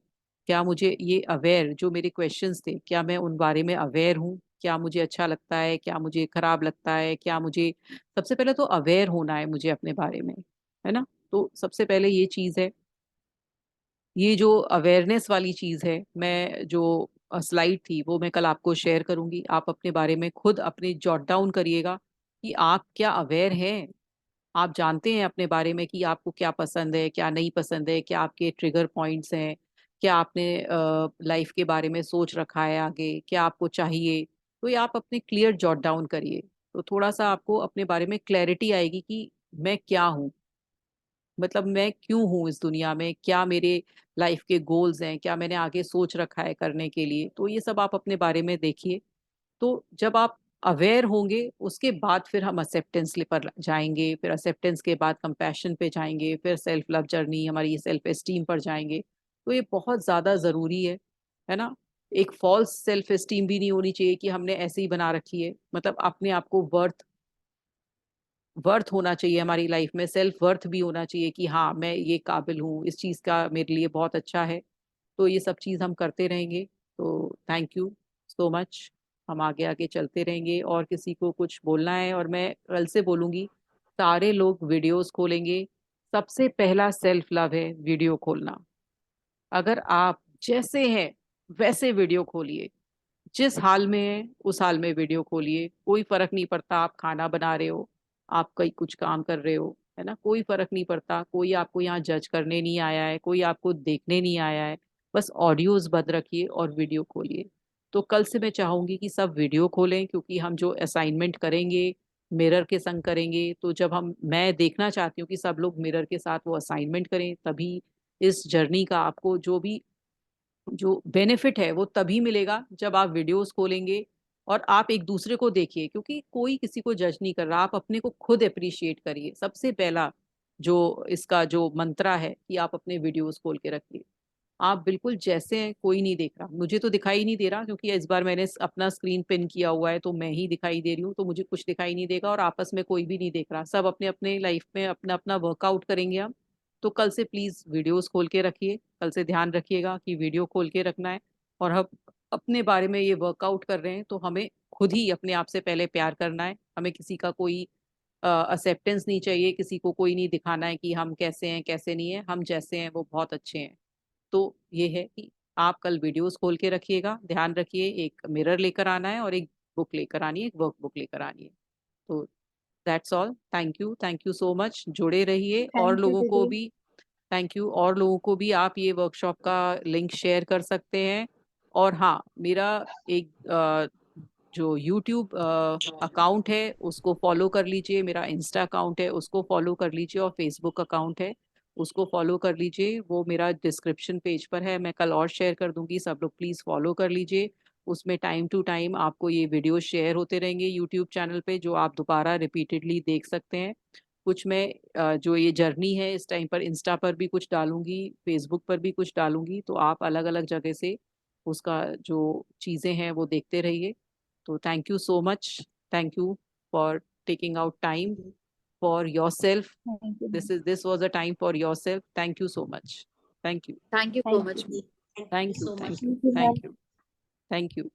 क्या मुझे ये अवेयर जो मेरे क्वेश्चंस थे, क्या मैं उन बारे में अवेयर हूँ, क्या मुझे अच्छा लगता है, क्या मुझे खराब लगता है, क्या मुझे, सबसे पहले तो अवेयर होना है मुझे अपने बारे में, है ना? तो सबसे पहले ये चीज़ है। ये जो अवेयरनेस वाली चीज़ है, मैं जो स्लाइड थी वो मैं कल आपको शेयर करूँगी। आप अपने बारे में खुद अपने जॉट डाउन करिएगा कि आप क्या अवेयर हैं। आप जानते हैं अपने बारे में कि आपको क्या पसंद है, क्या नहीं पसंद है, क्या आपके ट्रिगर पॉइंट्स हैं, क्या आपने लाइफ के बारे में सोच रखा है आगे, क्या आपको चाहिए। तो ये आप अपने क्लियर जॉट डाउन करिए। तो थोड़ा-सा आपको अपने बारे में क्लैरिटी आएगी कि मैं क्या हूँ? मतलब मैं क्यों हूँ इस दुनिया में? क्या मेरे लाइफ के गोल्स हैं? क्या मैंने आगे सोच रखा है करने के लिए? तो ये सब आप अपने बारे में देखिए। तो जब आप अवेयर होंगे, उसके बाद फिर हम एक्सेप्टेंस पर जाएँगे, फिर एक्सेप्टेंस के बाद कंपैशन पे जाएँगे, फिर सेल्फ लव जर्नी, हमारी सेल्फ एस्टीम पर जाएँगे। तो ये बहुत ज़्यादा ज़रूरी है ना? एक फ़ॉल्स सेल्फ एस्टीम भी नहीं होनी चाहिए कि हमने ऐसे ही बना रखी है। मतलब अपने आप को वर्थ होना चाहिए हमारी लाइफ में, सेल्फ वर्थ भी होना चाहिए कि हाँ, मैं ये काबिल हूँ, इस चीज़ का मेरे लिए बहुत अच्छा है। तो ये सब चीज़ हम करते रहेंगे। तो थैंक यू सो मच। हम आगे-आगे चलते रहेंगे और किसी को कुछ बोलना है और मैं कल से बोलूँगी, सारे लोग वीडियोज़ खोलेंगे। सबसे पहला सेल्फ लव है वीडियो खोलना। अगर आप जैसे हैं, वैसे वीडियो खोलिए। जिस हाल में हैं, उस हाल में वीडियो खोलिए। कोई फ़र्क नहीं पड़ता आप खाना बना रहे हो, आप कहीं कुछ काम कर रहे हो, है ना? कोई फ़र्क नहीं पड़ता, कोई आपको यहाँ जज करने नहीं आया है, कोई आपको देखने नहीं आया है। बस ऑडियोज़ बंद रखिए और वीडियो खोलिए। तो कल से मैं चाहूँगी कि सब वीडियो खोलें क्योंकि हम जो असाइनमेंट करेंगे, मिरर के संग करेंगे। तो जब मैं देखना चाहती हूँ कि सब लोग मिरर के साथ वो असाइनमेंट करें, तभी इस जर्नी का आपको जो बेनिफिट है वो तभी मिलेगा जब आप वीडियोस खोलेंगे और आप एक दूसरे को देखिए क्योंकि कोई किसी को जज नहीं कर रहा। आप अपने को खुद अप्रिशिएट करिए। सबसे पहला जो इसका जो मंत्रा है कि आप अपने वीडियोस खोल के रखिए। आप बिल्कुल जैसे हैं, कोई नहीं देख रहा। मुझे तो दिखाई नहीं दे रहा क्योंकि इस बार मैंने अपना स्क्रीन पिन किया हुआ है तो मैं ही दिखाई दे रही हूँ, तो मुझे कुछ दिखाई नहीं देगा और आपस में कोई भी नहीं देख रहा। सब अपने-अपने लाइफ में अपना-अपना वर्कआउट करेंगे हम। तो कल से प्लीज़ वीडियोज़ खोल के रखिए। कल से ध्यान रखिएगा कि वीडियो खोल के रखना है और हम अपने बारे में ये वर्कआउट कर रहे हैं तो हमें खुद ही अपने आप से पहले प्यार करना है। हमें किसी का कोई एक्सेप्टेंस नहीं चाहिए, किसी को कोई नहीं दिखाना है कि हम कैसे हैं, कैसे नहीं हैं। हम जैसे हैं वो बहुत अच्छे हैं। तो ये है कि आप कल वीडियोज़ खोल के रखिएगा, ध्यान रखिए एक मिरर लेकर आना है और एक बुक लेकर आनी है, एक वर्कबुक लेकर आनी है। तो that's all. Thank you so much. जुड़े रहिए और थैंक यू लोगों को दीदी। भी थैंक यू और लोगों को भी आप ये वर्कशॉप का लिंक शेयर कर सकते हैं। और हाँ, मेरा एक जो यूट्यूब अकाउंट है उसको फॉलो कर लीजिए, मेरा इंस्टा अकाउंट है उसको फॉलो कर लीजिए और फेसबुक अकाउंट है उसको फॉलो कर लीजिए। वो मेरा डिस्क्रिप्शन पेज पर है, मैं कल और शेयर कर दूँगी, सब लोग प्लीज़ फॉलो कर लीजिए। उसमें टाइम टू टाइम आपको ये वीडियो शेयर होते रहेंगे यूट्यूब चैनल पे जो आप दोबारा रिपीटेडली देख सकते हैं। कुछ मैं जो ये जर्नी है इस टाइम पर इंस्टा पर भी कुछ डालूँगी, फेसबुक पर भी कुछ डालूँगी, तो आप अलग-अलग जगह से उसका जो चीज़ें हैं वो देखते रहिए। तो thank you so much. Thank you for taking out time for yourself. Thank you. This was a time for yourself. Thank you so much. Thank you. Thank you so thank much. You. Thank you Thank you. so much. Thank you. Thank you. Thank you.